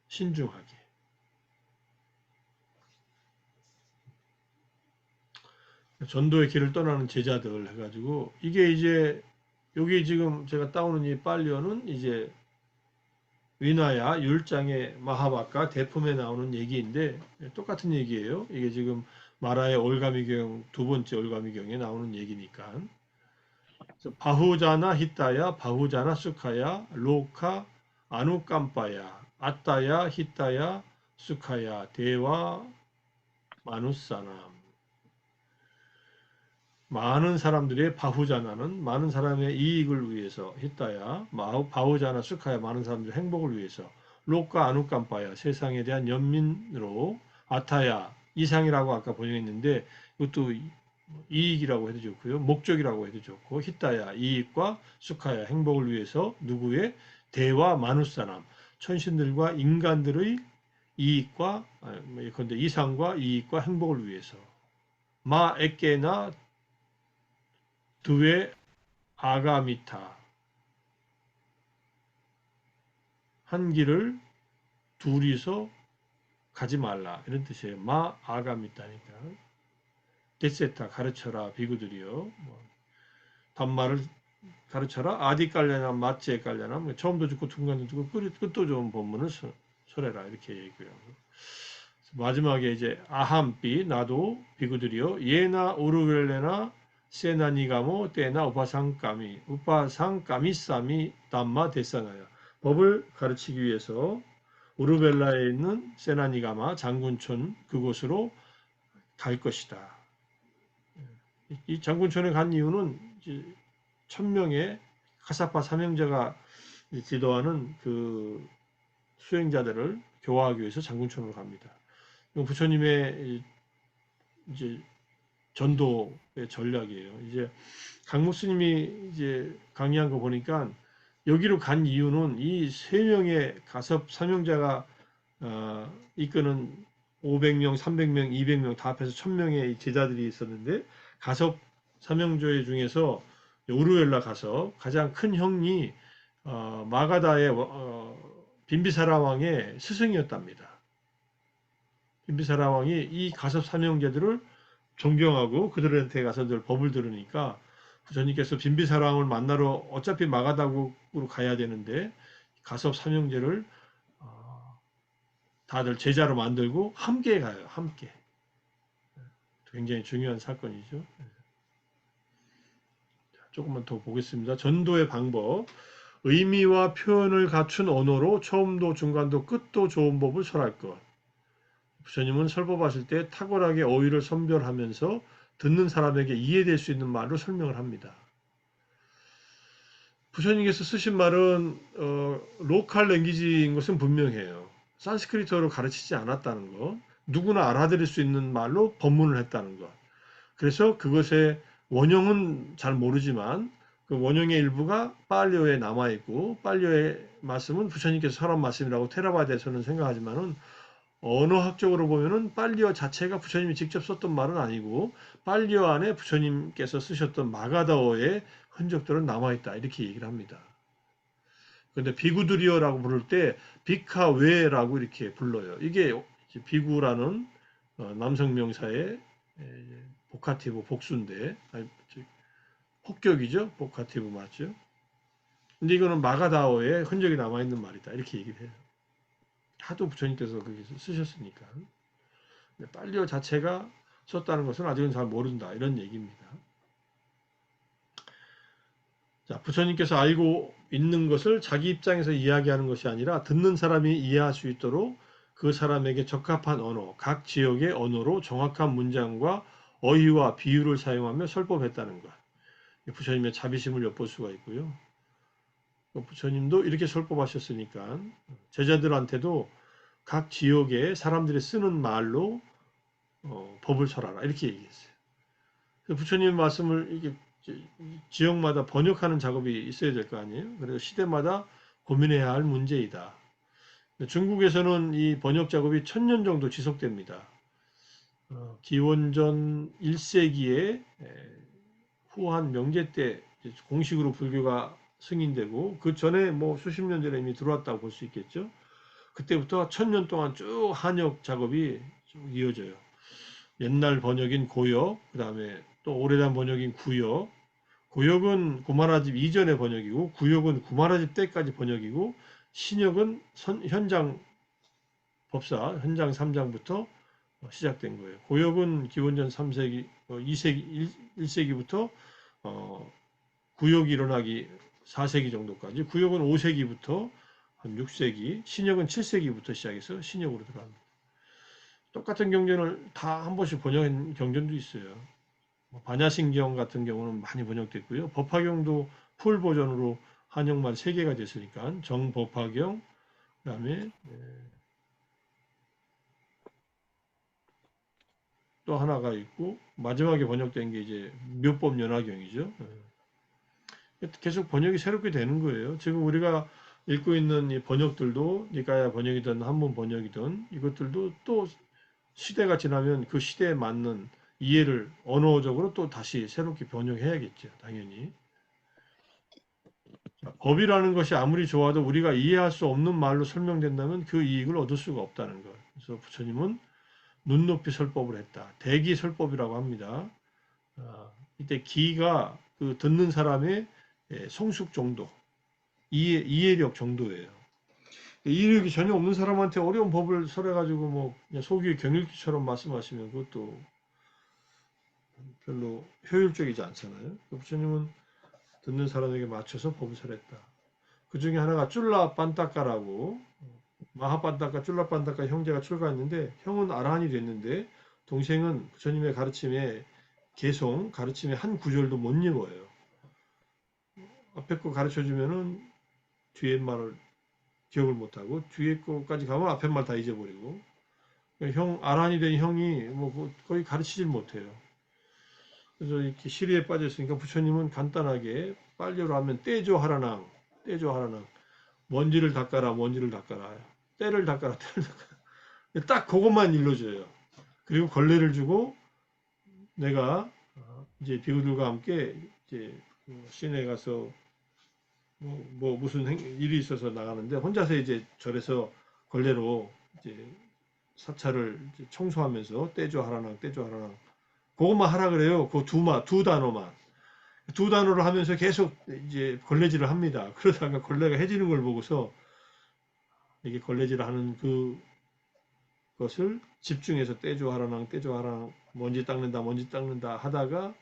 신중하게. 전도의 길을 떠나는 제자들 해가지고 이게 이제 여기 지금 제가 따오는 이 빨리어는 이제 위나야 율장의 마하바카 대품에 나오는 얘기인데 똑같은 얘기예요. 이게 지금 마라의 올가미경 두 번째 올가미경에 나오는 얘기니까 바후자나 히타야 바후자나 수카야 로카 아누깜빠야 아따야 히타야 수카야 대와 마누사남 많은 사람들의 바후자나는 많은 사람의 이익을 위해서 히타야 바후자나 수카야 많은 사람들의 행복을 위해서 로카 아누깜빠야 세상에 대한 연민으로 아타야 이상이라고 아까 번역했는데 이것도 이익이라고 해도 좋고요. 목적이라고 해도 좋고 히타야 이익과 수카야 행복을 위해서 누구의 대와 마누사남 천신들과 인간들의 이익과 예컨대 이상과 이익과 행복을 위해서 마 에케나 두에 아가미타 한 길을 둘이서 가지 말라 이런 뜻이에요. 마 아가미타니까 데세타 가르쳐라 비구들이요. 반말을 가르쳐라 아디 깔려나 마찌에 깔려나 처음도 좋고 중간도 좋고 끝도 좋은 본문을 설해라 이렇게 얘기고요. 마지막에 이제 아함비 나도 비구들이요 예나 오르벨레나 세나니가모 때나 우파상까미쌈이 담마 데사나야 법을 가르치기 위해서 우르벨라에 있는 세나니가마 장군촌 그곳으로 갈 것이다. 이 장군촌에 간 이유는 1000명의 카사파 삼형제가 지도하는 그 수행자들을 교화하기 위해서 장군촌으로 갑니다. 부처님의 이제 전도의 전략이에요. 이제 강무 스님이 이제 강의한 거 보니까 여기로 간 이유는 이 세 명의 가섭 사명자가 이끄는 500명, 300명, 200명 다 합해서 1000명의 제자들이 있었는데 가섭 사명조 중에서 우르엘라 가섭 가장 큰 형이 마가다의 빈비사라 왕의 스승이었답니다. 빈비사라 왕이 이 가섭 사명자들을 존경하고 그들한테 가서 늘 법을 들으니까 부처님께서 빈비사라 왕을 만나러 어차피 마가다국으로 가야 되는데 가섭 삼형제를 다들 제자로 만들고 함께 가요. 함께. 굉장히 중요한 사건이죠. 조금만 더 보겠습니다. 전도의 방법. 의미와 표현을 갖춘 언어로 처음도 중간도 끝도 좋은 법을 설할 것. 부처님은 설법하실 때 탁월하게 어휘를 선별하면서 듣는 사람에게 이해될 수 있는 말로 설명을 합니다. 부처님께서 쓰신 말은 로컬 랭귀지인 것은 분명해요. 산스크리트어로 가르치지 않았다는 것, 누구나 알아들을 수 있는 말로 법문을 했다는 것. 그래서 그것의 원형은 잘 모르지만 그 원형의 일부가 빨리어에 남아있고 빨리어의 말씀은 부처님께서 설한 말씀이라고 테라바다에서는 생각하지만은 언어학적으로 보면은 빨리어 자체가 부처님이 직접 썼던 말은 아니고 빨리어 안에 부처님께서 쓰셨던 마가다어의 흔적들은 남아있다 이렇게 얘기를 합니다. 근데 비구들이어라고 부를 때 비카웨라고 이렇게 불러요. 이게 비구라는 남성 명사의 보카티브 복수인데 폭격이죠. 보카티브 맞죠. 근데 이거는 마가다어에 흔적이 남아있는 말이다 이렇게 얘기를 해요. 하도 부처님께서 그렇게 쓰셨으니까. 빨리어 자체가 썼다는 것은 아직은 잘 모른다 이런 얘기입니다. 자, 부처님께서 알고 있는 것을 자기 입장에서 이야기하는 것이 아니라 듣는 사람이 이해할 수 있도록 그 사람에게 적합한 언어, 각 지역의 언어로 정확한 문장과 어휘와 비유를 사용하며 설법했다는 것. 부처님의 자비심을 엿볼 수가 있고요. 부처님도 이렇게 설법하셨으니까 제자들한테도 각 지역의 사람들이 쓰는 말로 법을 설하라 이렇게 얘기했어요. 부처님 말씀을 이게 지역마다 번역하는 작업이 있어야 될 거 아니에요. 그래서 시대마다 고민해야 할 문제이다. 중국에서는 이 번역 작업이 1000년 정도 지속됩니다. 기원전 1세기에 후한 명제 때 공식으로 불교가 승인되고 그 전에 뭐 수십 년 전에 이미 들어왔다고 볼 수 있겠죠. 그때부터 1000년 동안 쭉 한역 작업이 쭉 이어져요. 옛날 번역인 고역, 그 다음에 또 오래된 번역인 구역. 고역은 구마라집 이전의 번역이고 구역은 구마라집 때까지 번역이고 신역은 현장 법사, 현장 3장부터 시작된 거예요. 고역은 기원전 3세기, 2세기, 1세기부터 구역이 일어나기 4세기 정도까지, 구역은 5세기부터 한 6세기, 신역은 7세기부터 시작해서 신역으로 들어갑니다. 똑같은 경전을 다 한 번씩 번역한 경전도 있어요. 반야신경 같은 경우는 많이 번역됐고요. 법화경도 풀 버전으로 한역만 3개가 됐으니까 정법화경, 그다음에 또 하나가 있고 마지막에 번역된 게 이제 묘법연화경이죠. 계속 번역이 새롭게 되는 거예요. 지금 우리가 읽고 있는 이 번역들도 니까야 번역이든 한문 번역이든 이것들도 또 시대가 지나면 그 시대에 맞는 이해를 언어적으로 또 다시 새롭게 번역해야겠죠. 당연히. 법이라는 것이 아무리 좋아도 우리가 이해할 수 없는 말로 설명된다면 그 이익을 얻을 수가 없다는 것. 그래서 부처님은 눈높이 설법을 했다. 대기 설법이라고 합니다. 이때 기가 그 듣는 사람의 성숙 정도, 이해력 정도예요. 이해력이 전혀 없는 사람한테 어려운 법을 설해가지고 뭐 그냥 소규의 경읽기처럼 말씀하시면 그것도 별로 효율적이지 않잖아요. 부처님은 듣는 사람에게 맞춰서 법을 설했다. 그 중에 하나가 쫄라 빤따까라고 마하빤따까 쫄라 빤따까 형제가 출가했는데 형은 아라한이 됐는데 동생은 부처님의 가르침에 개송 가르침의 한 구절도 못 읽어요. 앞에 거 가르쳐 주면은 뒤에 말을 기억을 못하고 뒤에 거까지 가면 앞에 말 다 잊어버리고 형 아란이 된 형이 뭐 거의 가르치질 못해요. 그래서 이렇게 시리에 빠져 있으니까 부처님은 간단하게 빨리로 하면 떼조 하라낭, 떼조 하라낭, 먼지를 닦아라, 먼지를 닦아라, 때를 닦아라, 때를 닦아라. 딱 그것만 일러줘요. 그리고 걸레를 주고 내가 이제 비구들과 함께 이제 시내에 가서 뭐 무슨 일이 있어서 나가는데 혼자서 이제 절에서 걸레로 이제 사찰을 이제 청소하면서 떼줘 하라나 떼줘 하라나 그것만 하라 그래요. 그 두 단어만 두 단어를 하면서 계속 이제 걸레질을 합니다. 그러다가 걸레가 해지는 걸 보고서 이게 걸레질을 하는 그것을 집중해서 떼줘 하라나 떼줘 하라나 먼지 닦는다 먼지 닦는다 하다가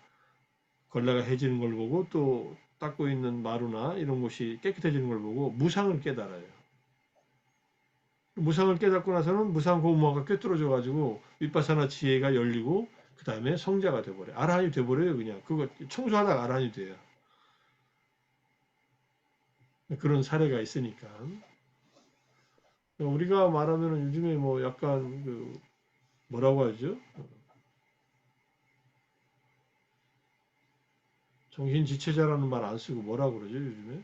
걸레가 해지는 걸 보고 또 닦고 있는 마루나 이런 곳이 깨끗해지는 걸 보고 무상을 깨달아요. 무상을 깨닫고 나서는 무상 고무화가 꿰뚫어져 가지고 윗바사나 지혜가 열리고 그 다음에 성자가 돼버려요. 아라한이 돼버려요. 그냥 그거 청소하다가 아라한이 돼요. 그런 사례가 있으니까 우리가 말하면 요즘에 뭐 약간 그 뭐라고 하죠? 정신지체자라는 말 안 쓰고 뭐라고 그러죠 요즘에?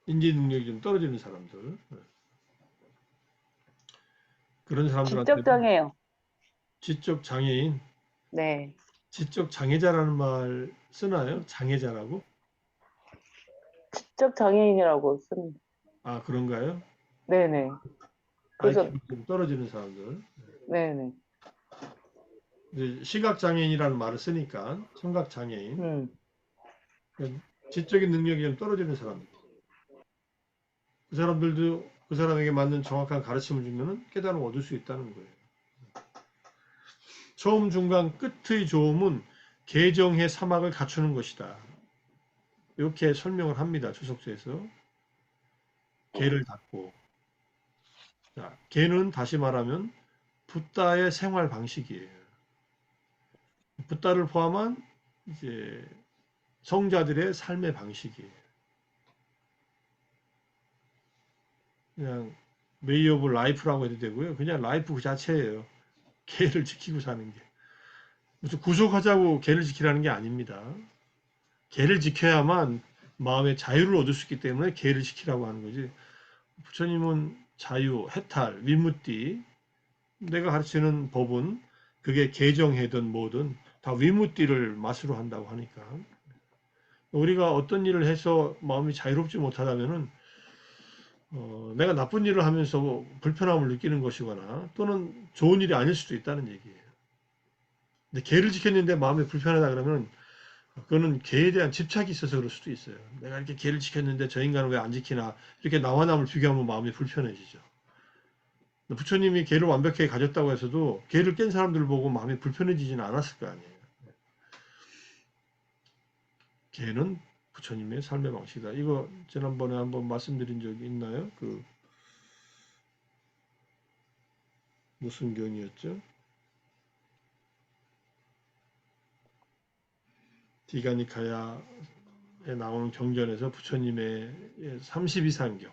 인지 능력이 좀 떨어지는 사람들 그런 사람들한테 지적장애요. 지적 장애인, 네. 지적 장애자라는 말 쓰나요? 장애자라고? 지적장애인이라고 씁니다. 아 그런가요? 네네. 그래서, IQ가 좀 떨어지는 사람들. 네네. 이제 시각 장애인이라는 말을 쓰니까 청각 장애인, 음. 지적인 능력이 좀 떨어지는 사람들. 그 사람들도 그 사람에게 맞는 정확한 가르침을 주면은 깨달음을 얻을 수 있다는 거예요. 처음, 중간, 끝의 조음은 개정의 사막을 갖추는 것이다. 이렇게 설명을 합니다. 주석서에서. 개를 닫고. 자, 개는 다시 말하면 붓다의 생활 방식이에요. 붓다를 포함한 이제 성자들의 삶의 방식이에요. 그냥 메이 오브 라이프라고 해도 되고요. 그냥 라이프 그 자체예요. 개를 지키고 사는 게. 무슨 구속하자고 개를 지키라는 게 아닙니다. 개를 지켜야만 마음의 자유를 얻을 수 있기 때문에 개를 지키라고 하는 거지. 부처님은 자유, 해탈, 위무띠, 내가 가르치는 법은 그게 개정해든 뭐든 다 위무띠를 맛으로 한다고 하니까 우리가 어떤 일을 해서 마음이 자유롭지 못하다면은 내가 나쁜 일을 하면서 불편함을 느끼는 것이거나 또는 좋은 일이 아닐 수도 있다는 얘기예요. 근데 개를 지켰는데 마음이 불편하다 그러면 그거는 개에 대한 집착이 있어서 그럴 수도 있어요. 내가 이렇게 개를 지켰는데 저 인간은 왜 안 지키나 이렇게 나와 남을 비교하면 마음이 불편해지죠. 부처님이 개를 완벽하게 가졌다고 해서도 개를 깬 사람들을 보고 마음이 불편해지지는 않았을 거 아니에요. 개는 부처님의 삶의 방식이다. 이거 지난번에 한번 말씀드린 적이 있나요? 그 무슨 경이었죠? 디가니카야에 나오는 경전에서 부처님의 32상경,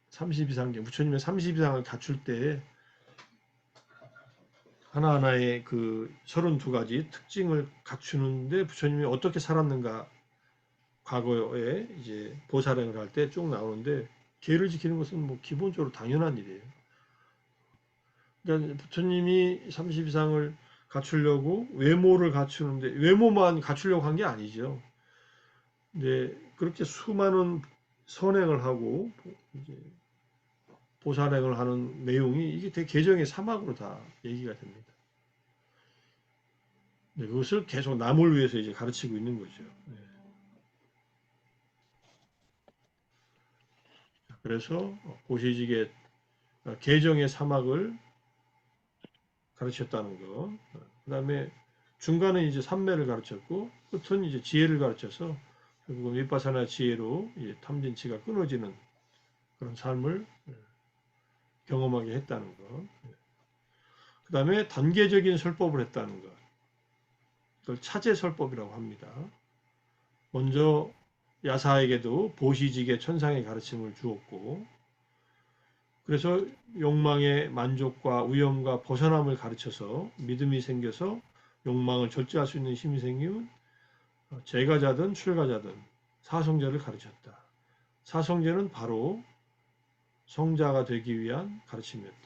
32상경, 부처님의 32상을 갖출 때 하나하나의 그 32가지 특징을 갖추는데 부처님이 어떻게 살았는가 과거에 이제 보살행을 할 때 쭉 나오는데 계를 지키는 것은 뭐 기본적으로 당연한 일이에요. 그러니까 부처님이 32상을 갖추려고 외모를 갖추는데 외모만 갖추려고 한 게 아니죠. 근데 그렇게 수많은 선행을 하고 이제 보살행을 하는 내용이 이게 되게 개정의 사막으로 다 얘기가 됩니다. 네, 그것을 계속 남을 위해서 이제 가르치고 있는 거죠. 네. 그래서 고시직의 개정의 사막을 가르쳤다는 거. 그 다음에 중간에 이제 삼매를 가르쳤고 끝은 이제 지혜를 가르쳐서 결국은 윗바사나 지혜로 이제 탐진치가 끊어지는 그런 삶을 경험하게 했다는 것. 그 다음에 단계적인 설법을 했다는 것. 그걸 차제 설법이라고 합니다. 먼저 야사에게도 보시직의 천상의 가르침을 주었고 그래서 욕망의 만족과 위험과 벗어남을 가르쳐서 믿음이 생겨서 욕망을 절제할 수 있는 힘이 생기면 제가자든 출가자든 사성제를 가르쳤다. 사성제는 바로 성자가 되기 위한 가르침이었다.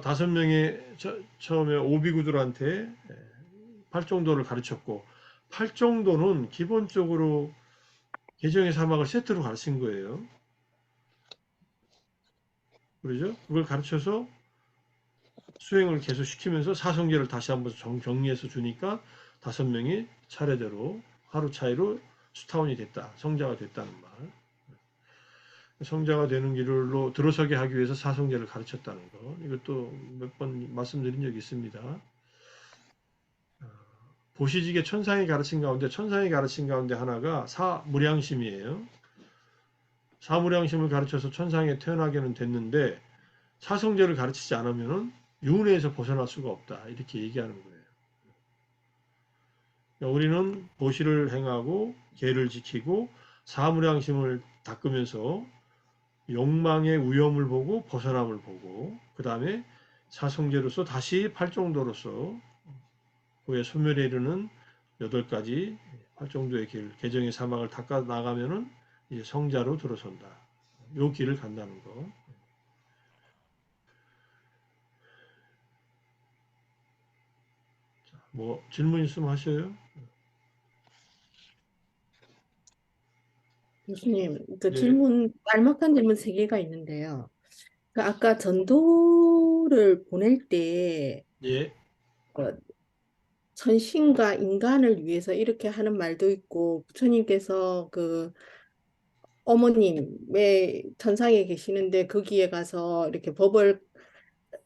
다섯 명의 처음에 오비구들한테 팔정도를 가르쳤고, 팔정도는 기본적으로 계정의 사막을 세트로 가르친 거예요. 그러죠? 그걸 가르쳐서 수행을 계속 시키면서 사성제를 다시 한번 정리해서 주니까 다섯 명이 차례대로 하루 차이로 수타원이 됐다. 성자가 됐다는 말. 성자가 되는 길로 들어서게 하기 위해서 사성제를 가르쳤다는 거. 이것도 몇 번 말씀드린 적이 있습니다. 보시직의 천상의 가르침 가운데 하나가 사무량심이에요. 사무량심을 가르쳐서 천상에 태어나게는 됐는데 사성제를 가르치지 않으면은 윤회에서 벗어날 수가 없다. 이렇게 얘기하는 거예요. 그러니까 우리는 보시를 행하고 계를 지키고 사무량심을 닦으면서 욕망의 위험을 보고 벗어남을 보고 그 다음에 사성제로서 다시 팔정도로서 후에 소멸에 이르는 8가지 팔정도의 길, 계정의 사막을 닦아 나가면은 이제 성자로 들어선다. 요 길을 간다는 거. 뭐 질문 있으면 하셔요. 교수님, 그 예, 질문, 짤막한 질문 세 개가 있는데요. 그 아까 전도를 보낼 때, 예, 어, 천신과 인간을 위해서 이렇게 하는 말도 있고, 부처님께서 그 어머님, 왜 천상에 계시는데 거기에 가서 이렇게 법을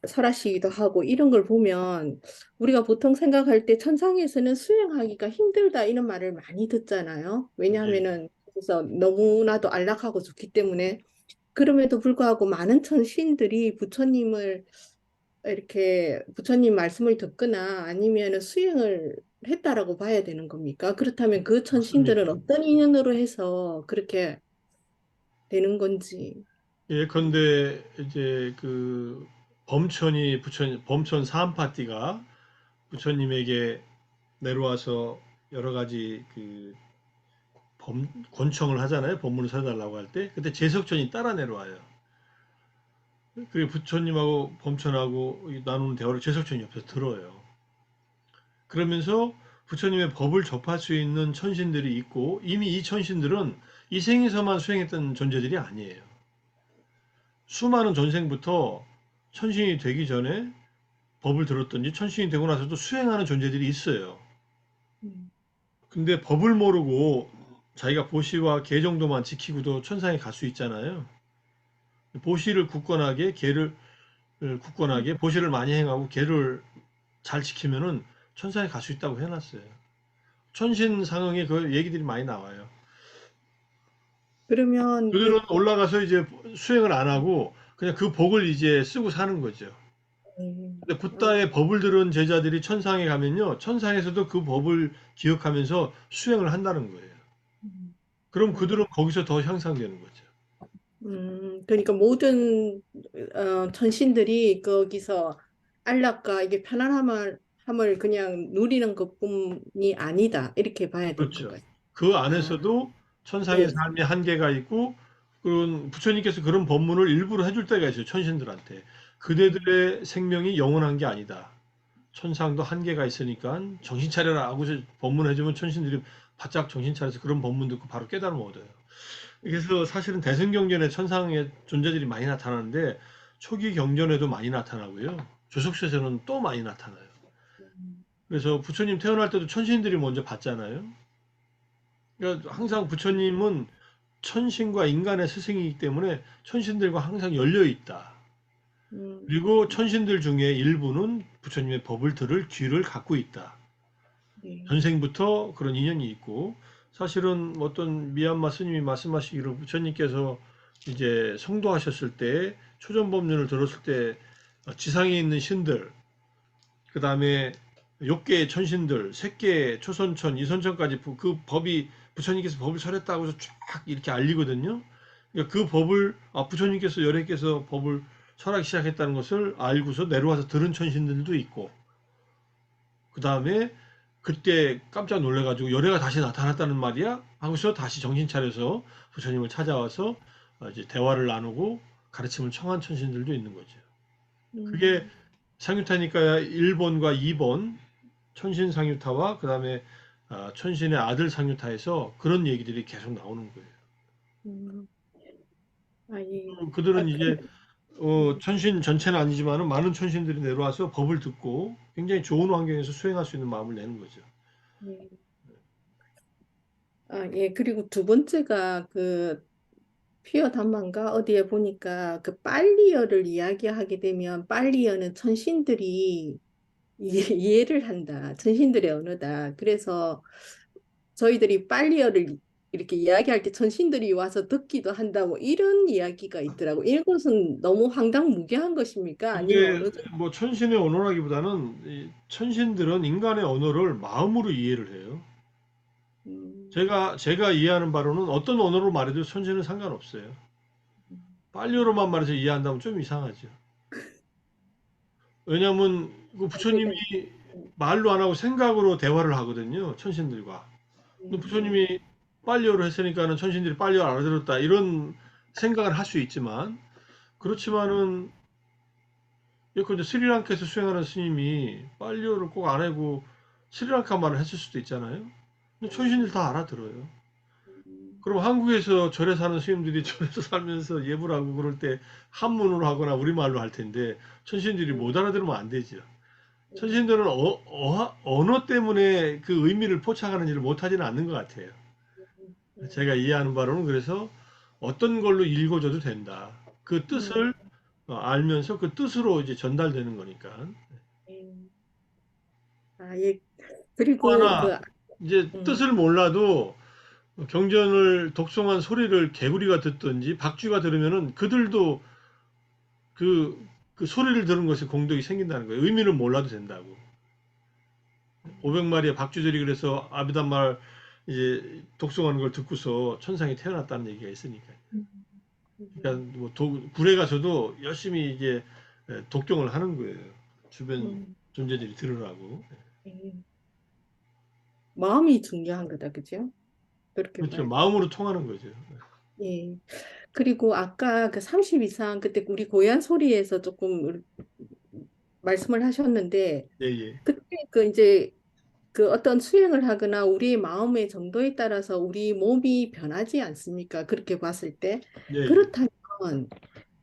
설하시기도 하고 이런 걸 보면 우리가 보통 생각할 때 천상에서는 수행하기가 힘들다 이런 말을 많이 듣잖아요. 예, 왜냐하면은 그래서 너무나도 안락하고 좋기 때문에 그럼에도 불구하고 많은 천신들이 부처님을 이렇게 부처님 말씀을 듣거나 아니면은 수행을 했다라고 봐야 되는 겁니까? 그렇다면 그 천신들은 맞습니다. 어떤 인연으로 해서 그렇게 되는 건지. 예컨대 이제 그 범천 사암파티가 부처님에게 내려와서 여러 가지 그 권청을 하잖아요. 법문을 서달라고 할 때. 그때 제석천이 따라 내려와요. 그 부처님하고 범천하고 나누는 대화를 제석천이 옆에서 들어요. 그러면서 부처님의 법을 접할 수 있는 천신들이 있고 이미 이 천신들은 이 생에서만 수행했던 존재들이 아니에요. 수많은 전생부터 천신이 되기 전에 법을 들었든지 천신이 되고 나서도 수행하는 존재들이 있어요. 음, 근데 법을 모르고 자기가 보시와 계 정도만 지키고도 천상에 갈 수 있잖아요. 보시를 굳건하게 계를 굳건하게 보시를 많이 행하고 계를 잘 지키면은 천상에 갈 수 있다고 해놨어요. 천신 상응에 그 얘기들이 많이 나와요. 그러면 그들은 올라가서 이제 수행을 안 하고 그냥 그 복을 이제 쓰고 사는 거죠. 음, 근데 붓다의 법을 들은 제자들이 천상에 가면요, 천상에서도 그 법을 기억하면서 수행을 한다는 거예요. 음, 그럼 음, 그들은 거기서 더 향상되는 거죠. 그러니까 모든 천신들이 거기서 안락과 이게 편안함을 그냥 누리는 것뿐이 아니다 이렇게 봐야 되는 그렇죠. 건가요? 그 아, 안에서도 천상의 네. 삶의 한계가 있고, 그런 부처님께서 그런 법문을 일부러 해줄 때가 있어요. 천신들한테. 그대들의 생명이 영원한 게 아니다. 천상도 한계가 있으니까 정신 차려라 하고서 법문해주면 천신들이 바짝 정신 차려서 그런 법문 듣고 바로 깨달음 얻어요. 그래서 사실은 대승경전에 천상의 존재들이 많이 나타나는데 초기 경전에도 많이 나타나고요. 조석수에서는 또 많이 나타나요. 음, 그래서 부처님 태어날 때도 천신들이 먼저 봤잖아요. 그러니까 항상 부처님은 천신과 인간의 스승이기 때문에 천신들과 항상 열려 있다. 음, 그리고 천신들 중에 일부는 부처님의 법을 들을 귀를 갖고 있다. 네. 전생부터 그런 인연이 있고, 사실은 어떤 미얀마 스님이 말씀하시기로 부처님께서 이제 성도하셨을 때 초전법륜을 들었을 때 지상에 있는 신들, 그 다음에 6개의 천신들, 3개의 초선천, 이선천까지 그 법이 부처님께서 법을 설했다고 해서 쫙 이렇게 알리거든요. 그러니까 그 법을 부처님께서 열애께서 법을 설하기 시작했다는 것을 알고서 내려와서 들은 천신들도 있고 그 다음에 그때 깜짝 놀래가지고 열애가 다시 나타났다는 말이야? 하고서 다시 정신 차려서 부처님을 찾아와서 이제 대화를 나누고 가르침을 청한 천신들도 있는 거죠. 그게 음, 상유타니까 1번과 2번 천신 상유타와 그 다음에 천신의 아들 상유타에서 그런 얘기들이 계속 나오는 거예요. 음, 아, 예. 그들은 아, 이제 천신 전체는 아니지만 많은 천신들이 내려와서 법을 듣고 굉장히 좋은 환경에서 수행할 수 있는 마음을 내는 거죠. 예. 아, 예. 그리고 두 번째가 그 피어 담만가 어디에 보니까 그 빨리어를 이야기하게 되면 빨리어는 천신들이 이해를 한다. 천신들의 언어다. 그래서 저희들이 빨리어를 이렇게 이야기할 때 천신들이 와서 듣기도 한다고 이런 이야기가 있더라고. 이것은 너무 황당무계한 것입니까? 아니면 근데 어느 정도? 뭐 천신의 언어라기보다는 이 천신들은 인간의 언어를 마음으로 이해를 해요. 음, 제가 이해하는 바로는 어떤 언어로 말해도 천신은 상관없어요. 빨리어로만 말해서 이해한다면 좀 이상하죠. 왜냐하면 그 부처님이 제가 말로 안 하고 생각으로 대화를 하거든요. 천신들과. 근데 예, 부처님이 빨리어로 했으니까는 천신들이 빨리어 알아들었다 이런 생각을 할 수 있지만 그렇지만은 예컨대 스리랑카에서 수행하는 스님이 빨리어를 꼭 안 하고 스리랑카 말을 했을 수도 있잖아요. 근데 천신들 다 알아들어요. 그럼 한국에서 절에 사는 스님들이 절에서 살면서 예불 하고 그럴 때 한문으로 하거나 우리말로 할 텐데 천신들이 못 알아들으면 안 되죠. 천신들은 언어 때문에 그 의미를 포착하는 일을 못하지는 않는 것 같아요. 제가 이해하는 바로는 그래서 어떤 걸로 읽어줘도 된다. 그 뜻을 알면서 그 뜻으로 이제 전달되는 거니까. 예. 아, 예. 또 그리고 하나 이제 음, 뜻을 몰라도 경전을 독송한 소리를 개구리가 듣든지 박쥐가 들으면은 그들도 그, 그 소리를 들은 것에 공덕이 생긴다는 거예요. 의미는 몰라도 된다고. 500마리의 박쥐들이 그래서 아비단말 이제 독송하는 걸 듣고서 천상에 태어났다는 얘기가 있으니까. 그러니까 뭐 굴에 가서도 열심히 이제 독경을 하는 거예요. 주변 음, 존재들이 들으라고. 예. 마음이 중요한 거다, 그죠? 그렇게 그렇죠. 봐야 돼. 마음으로 통하는 거죠. 예. 그리고 아까 그 30 이상 그때 우리 고향 소리에서 조금 말씀을 하셨는데 예, 예. 그때 그 이제 그 어떤 수행을 하거나 우리의 마음의 정도에 따라서 우리 몸이 변하지 않습니까? 그렇게 봤을 때. 예, 예. 그렇다면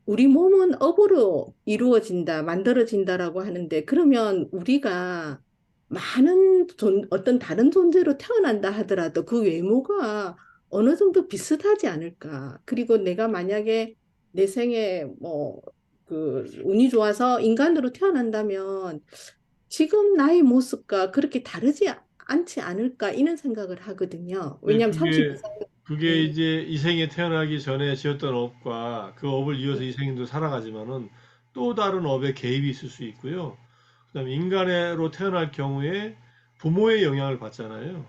우리 몸은 업으로 이루어진다, 만들어진다라고 하는데 그러면 우리가 많은 어떤 다른 존재로 태어난다 하더라도 그 외모가 어느 정도 비슷하지 않을까? 그리고 내가 만약에 내 생에 뭐 그 운이 좋아서 인간으로 태어난다면 지금 나의 모습과 그렇게 다르지 않지 않을까 이런 생각을 하거든요. 네, 왜냐하면 30 이상 그게 예, 이제 이 생에 태어나기 전에 지었던 업과 그 업을 이어서 이 생도 살아가지만은 또 다른 업에 개입이 있을 수 있고요. 그다음에 인간으로 태어날 경우에 부모의 영향을 받잖아요.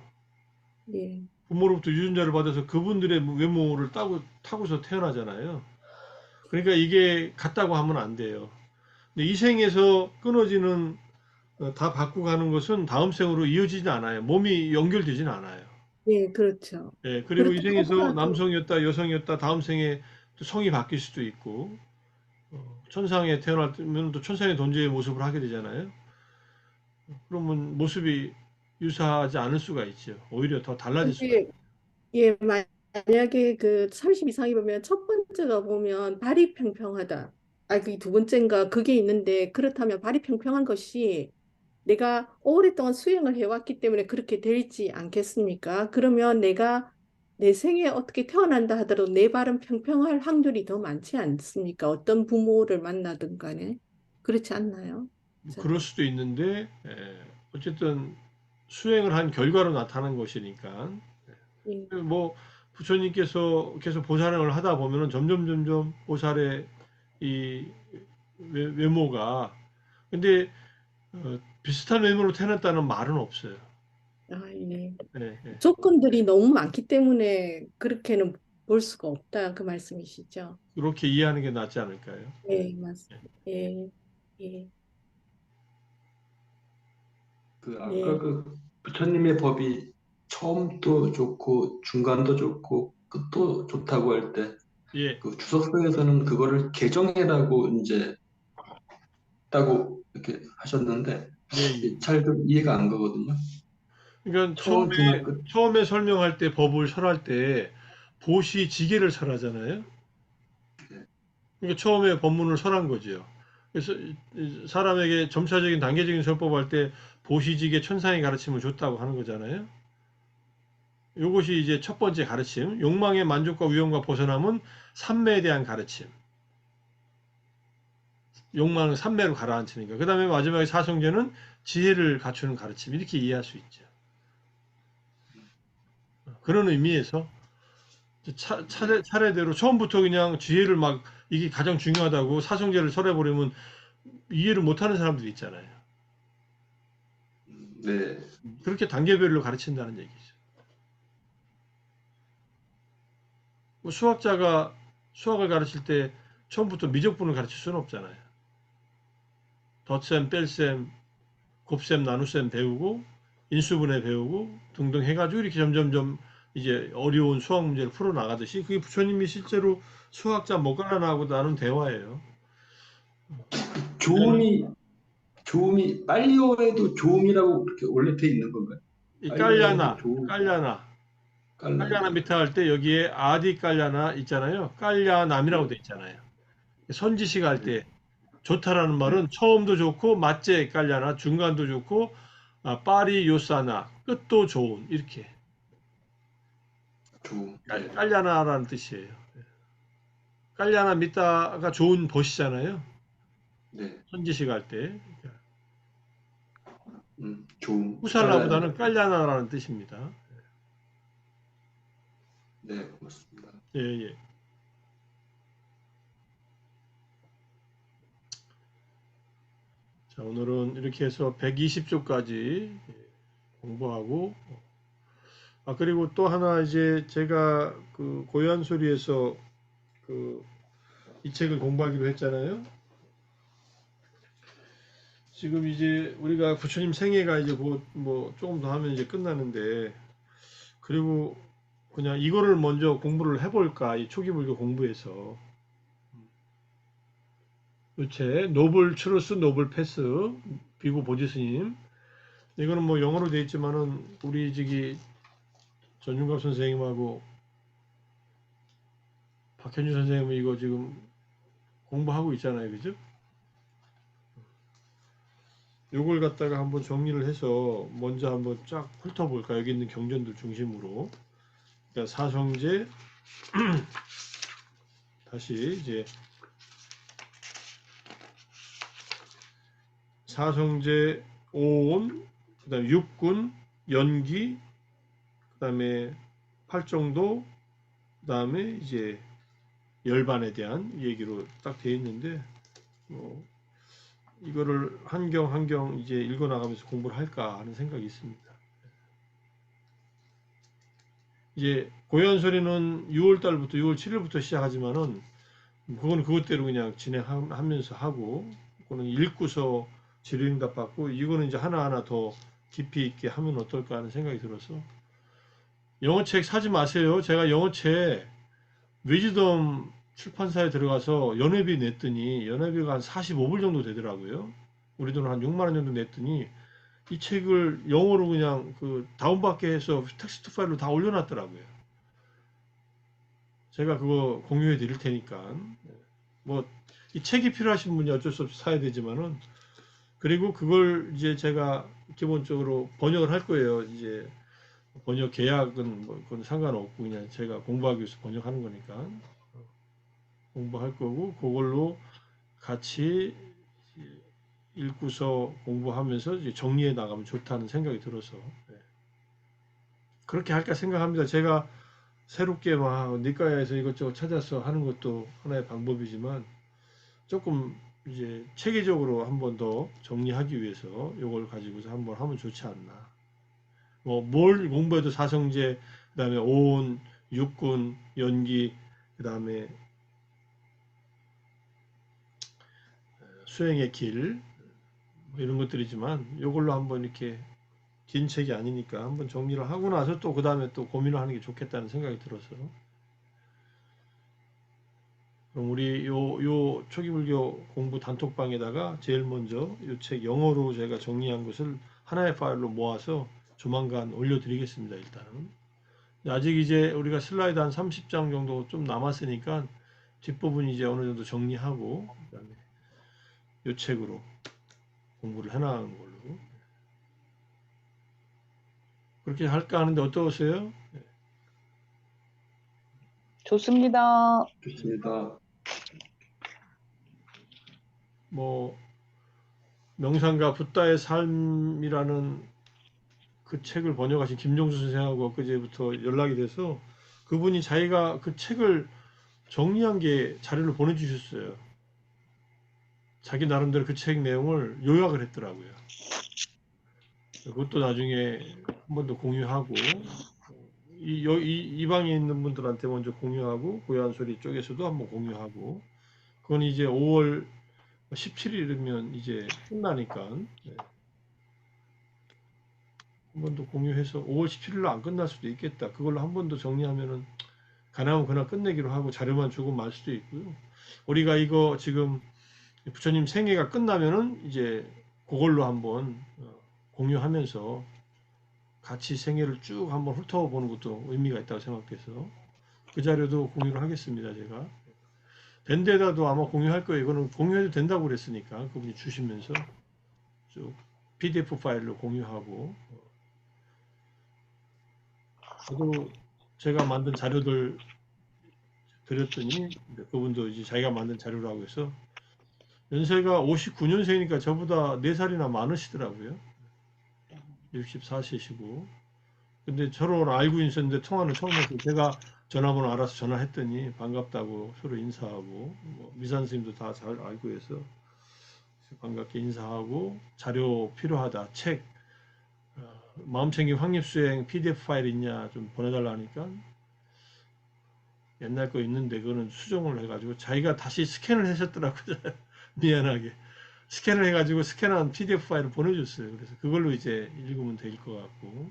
예, 부모로부터 유전자를 받아서 그분들의 외모를 타고서 태어나잖아요. 그러니까 이게 같다고 하면 안 돼요. 근데 이 생에서 끊어지는 다 바꾸고 가는 것은 다음 생으로 이어지진 않아요. 몸이 연결되진 않아요. 예, 그렇죠. 예, 그리고 이 그렇다고 생에서 하더라도 남성이었다, 여성이었다, 다음 생에 또 성이 바뀔 수도 있고, 천상에 태어나면 또 천상의 존재의 모습을 하게 되잖아요. 그러면 모습이 유사하지 않을 수가 있죠. 오히려 더 달라질 수가 있죠. 근데 예, 만약에 그 30 이상이 보면 첫 번째가 보면 발이 평평하다. 아, 그 두 번째인가 그게 있는데 그렇다면 발이 평평한 것이 내가 오랫동안 수행을 해왔기 때문에 그렇게 되지 않겠습니까? 그러면 내가 내 생에 어떻게 태어난다 하더라도 내 발은 평평할 확률이 더 많지 않습니까? 어떤 부모를 만나든 간에. 그렇지 않나요? 뭐 자, 그럴 수도 있는데, 어쨌든 수행을 한 결과로 나타난 것이니까, 예, 뭐 부처님께서 계속 보살을 하다 보면은 점점 보살의 이 외모가 근데 비슷한 외모로 태어났다는 말은 없어요. 아, 예. 예, 예. 조건들이 너무 많기 때문에 그렇게는 볼 수가 없다 그 말씀이시죠? 그렇게 이해하는 게 낫지 않을까요? 네, 맞습니다. 예, 예, 그 아까 네, 그 부처님의 법이 처음도 좋고 중간도 좋고 끝도 좋다고 할 때 예, 그 주석서에서는 그거를 개정해라고 이제 따고 이렇게 하셨는데 예, 예. 잘좀 이해가 안 가거든요. 그러니까 처음, 중간, 끝. 처음에 설명할 때 법을 설할 때 보시 지계를 설하잖아요. 그러니까 처음에 법문을 설한 거지요. 그래서 사람에게 점차적인 단계적인 설법할 때 보시지계 천상의 가르침을 줬다고 하는 거잖아요. 이것이 이제 첫 번째 가르침, 욕망의 만족과 위험과 벗어남은 삼매에 대한 가르침. 욕망은 삼매로 가라앉히니까. 그 다음에 마지막에 사성제는 지혜를 갖추는 가르침. 이렇게 이해할 수 있죠. 그런 의미에서 차례대로 처음부터 그냥 지혜를 막 이게 가장 중요하다고 사성제를 설해버리면 이해를 못하는 사람들이 있잖아요. 네, 그렇게 단계별로 가르친다는 얘기죠. 뭐 수학자가 수학을 가르칠 때 처음부터 미적분을 가르칠 수는 없잖아요. 덧셈, 뺄셈, 곱셈, 나눗셈 배우고 인수분해 배우고 등등 해가지고 이렇게 점점점 이제 어려운 수학 문제를 풀어 나가듯이 그게 부처님이 실제로 수학자 먹갈라나하고 나눈 대화예요. 조음이 빨리어에도 조음이라고 그렇게 원래 돼 있는 건가요? 이 빨리어에도 깔ля나, 조음, 깔ल्या나, 깔ल्या나 깔라나. 밑에 할 때 여기에 아디 깔ल्या나 있잖아요. 깔ल्या남이라고 네, 돼 있잖아요. 선지식 할 네, 때 좋다라는 네, 말은 처음도 좋고 맞제 깔ल्या나 중간도 좋고 파리 요사나 끝도 좋은 이렇게 조음. 네, 깔ल्या나라는 뜻이에요. 깔ल्या나 밑다가 좋은 벗이잖아요. 네, 선지식 할 때 조음, 후살라보다는 깔ल्या나라는 뜻입니다. 네, 고맙습니다. 예, 예. 자, 오늘은 이렇게 해서 120조까지 공부하고 그리고 또 하나 이제 제가 그 고요한 소리에서 그 이 책을 공부하기로 했잖아요. 지금 이제 우리가 부처님 생애가 이제 곧 뭐 조금 더 하면 이제 끝나는데 그리고 그냥 이거를 먼저 공부를 해볼까 이 초기 불교 공부에서 이 책 노블 추루스 노블 패스 비구 보지스님 이거는 뭐 영어로 돼 있지만은 우리 저기 전윤갑 선생님하고 박현주 선생님은 이거 지금 공부하고 있잖아요, 그죠? 요걸 갖다가 한번 정리를 해서 먼저 한번 쫙 훑어볼까 여기 있는 경전들 중심으로 그러니까 사성제 다시 이제 사성제 오온 그다음에 육군 연기 그다음에 팔정도 그다음에 이제 열반에 대한 얘기로 딱 돼 있는데 이거를 한경 이제 읽어 나가면서 공부를 할까 하는 생각이 있습니다. 이제 고요한 소리는 6월 달부터 6월 7일부터 시작하지만은 그건 그것대로 그냥 진행하면서 하고 그거는 읽고서 지르응답 받고 이거는 이제 하나하나 더 깊이 있게 하면 어떨까 하는 생각이 들어서 영어책 사지 마세요. 제가 영어책 위즈덤 출판사에 들어가서 연회비 냈더니 연회비가 한 45불 정도 되더라고요. 우리 돈은 한 6만 원 정도 냈더니 이 책을 영어로 그냥 그 다운받게 해서 텍스트 파일로 다 올려놨더라고요. 제가 그거 공유해 드릴 테니까 뭐 이 책이 필요하신 분이 어쩔 수 없이 사야 되지만은 그리고 그걸 이제 제가 기본적으로 번역을 할 거예요. 이제 번역 계약은 뭐 그건 상관없고 그냥 제가 공부하기 위해서 번역하는 거니까 공부할 거고 그걸로 같이 읽고서 공부하면서 이제 정리해 나가면 좋다는 생각이 들어서 그렇게 할까 생각합니다. 제가 새롭게 막 니까야에서 이것저것 찾아서 하는 것도 하나의 방법이지만 조금 이제 체계적으로 한 번 더 정리하기 위해서 이걸 가지고서 한번 하면 좋지 않나. 뭐 뭘 공부해도 사성제, 그다음에 오온, 육군, 연기, 그다음에 수행의 길, 뭐 이런 것들이지만 이걸로 한번 이렇게 긴 책이 아니니까 한번 정리를 하고 나서 또 그다음에 또 고민을 하는 게 좋겠다는 생각이 들어서, 그럼 우리 요 초기불교 공부 단톡방에다가 제일 먼저 요 책 영어로 제가 정리한 것을 하나의 파일로 모아서 조만간 올려드리겠습니다. 일단은 아직 이제 우리가 슬라이드 한 30장 정도 좀 남았으니까 뒷부분 이제 어느 정도 정리하고 그다음에 요 책으로 공부를 해나가는 걸로 그렇게 할까 하는데 어떠세요? 좋습니다. 좋습니다. 뭐 명상가 붓다의 삶이라는 그 책을 번역하신 김종수 선생하고 엊그제부터 연락이 돼서 그분이 자기가 그 책을 정리한 게 자료를 보내주셨어요. 자기 나름대로 그 책 내용을 요약을 했더라고요. 그것도 나중에 한 번 더 공유하고 이 방에 있는 분들한테 먼저 공유하고 고요한소리 쪽에서도 한번 공유하고 그건 이제 5월 17일이면 이제 끝나니까 한 번 더 공유해서 5월 17일로 안 끝날 수도 있겠다. 그걸로 한 번 더 정리하면은 가능하면 그날 끝내기로 하고 자료만 주고 말 수도 있고요. 우리가 이거 지금 부처님 생애가 끝나면은 이제 그걸로 한번 공유하면서 같이 생애를 쭉 한번 훑어보는 것도 의미가 있다고 생각돼서 그 자료도 공유를 하겠습니다. 제가 된 데다도 아마 공유할 거예요. 이거는 공유해도 된다고 그랬으니까 그분이 주시면서 쭉 PDF 파일로 공유하고 저도 제가 만든 자료들 드렸더니 그분도 이제 자기가 만든 자료라고 해서 연세가 59년생이니까 저보다 4살이나 많으시더라고요. 64세시고. 근데 서로 알고 있었는데 통화는 처음 해서 제가 전화번호 알아서 전화했더니 반갑다고 서로 인사하고 뭐 미산 스님도 다 잘 알고 해서 반갑게 인사하고 자료 필요하다. 책 마음챙김 확립수행 PDF 파일 있냐 좀 보내달라 하니까 옛날 거 있는데 그거는 수정을 해가지고 자기가 다시 스캔을 하셨더라고요. 미안하게 스캔을 해가지고 스캔한 PDF 파일을 보내줬어요. 그래서 그걸로 이제 읽으면 될 것 같고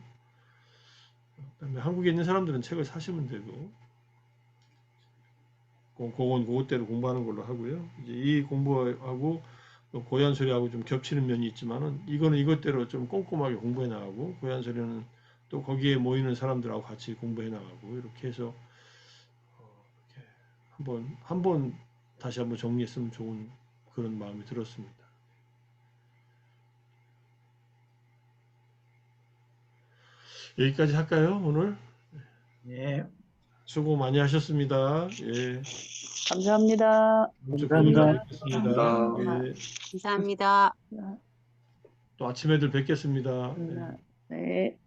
그다음에 한국에 있는 사람들은 책을 사시면 되고 그건 그것대로 공부하는 걸로 하고요. 이제 이 공부하고 고얀소리하고 좀 겹치는 면이 있지만은 이거는 이것대로 좀 꼼꼼하게 공부해 나가고 고얀소리는 또 거기에 모이는 사람들하고 같이 공부해 나가고 이렇게 해서 이렇게 한번 다시 한번 정리했으면 좋은 그런 마음이 들었습니다. 여기까지 할까요, 오늘? 예, 수고 많이 하셨습니다. 예. 감사합니다. 감사합니다. 뵙겠습니다. 감사합니다. 예. 감사합니다. 또 아침에들 뵙겠습니다. 예. 네.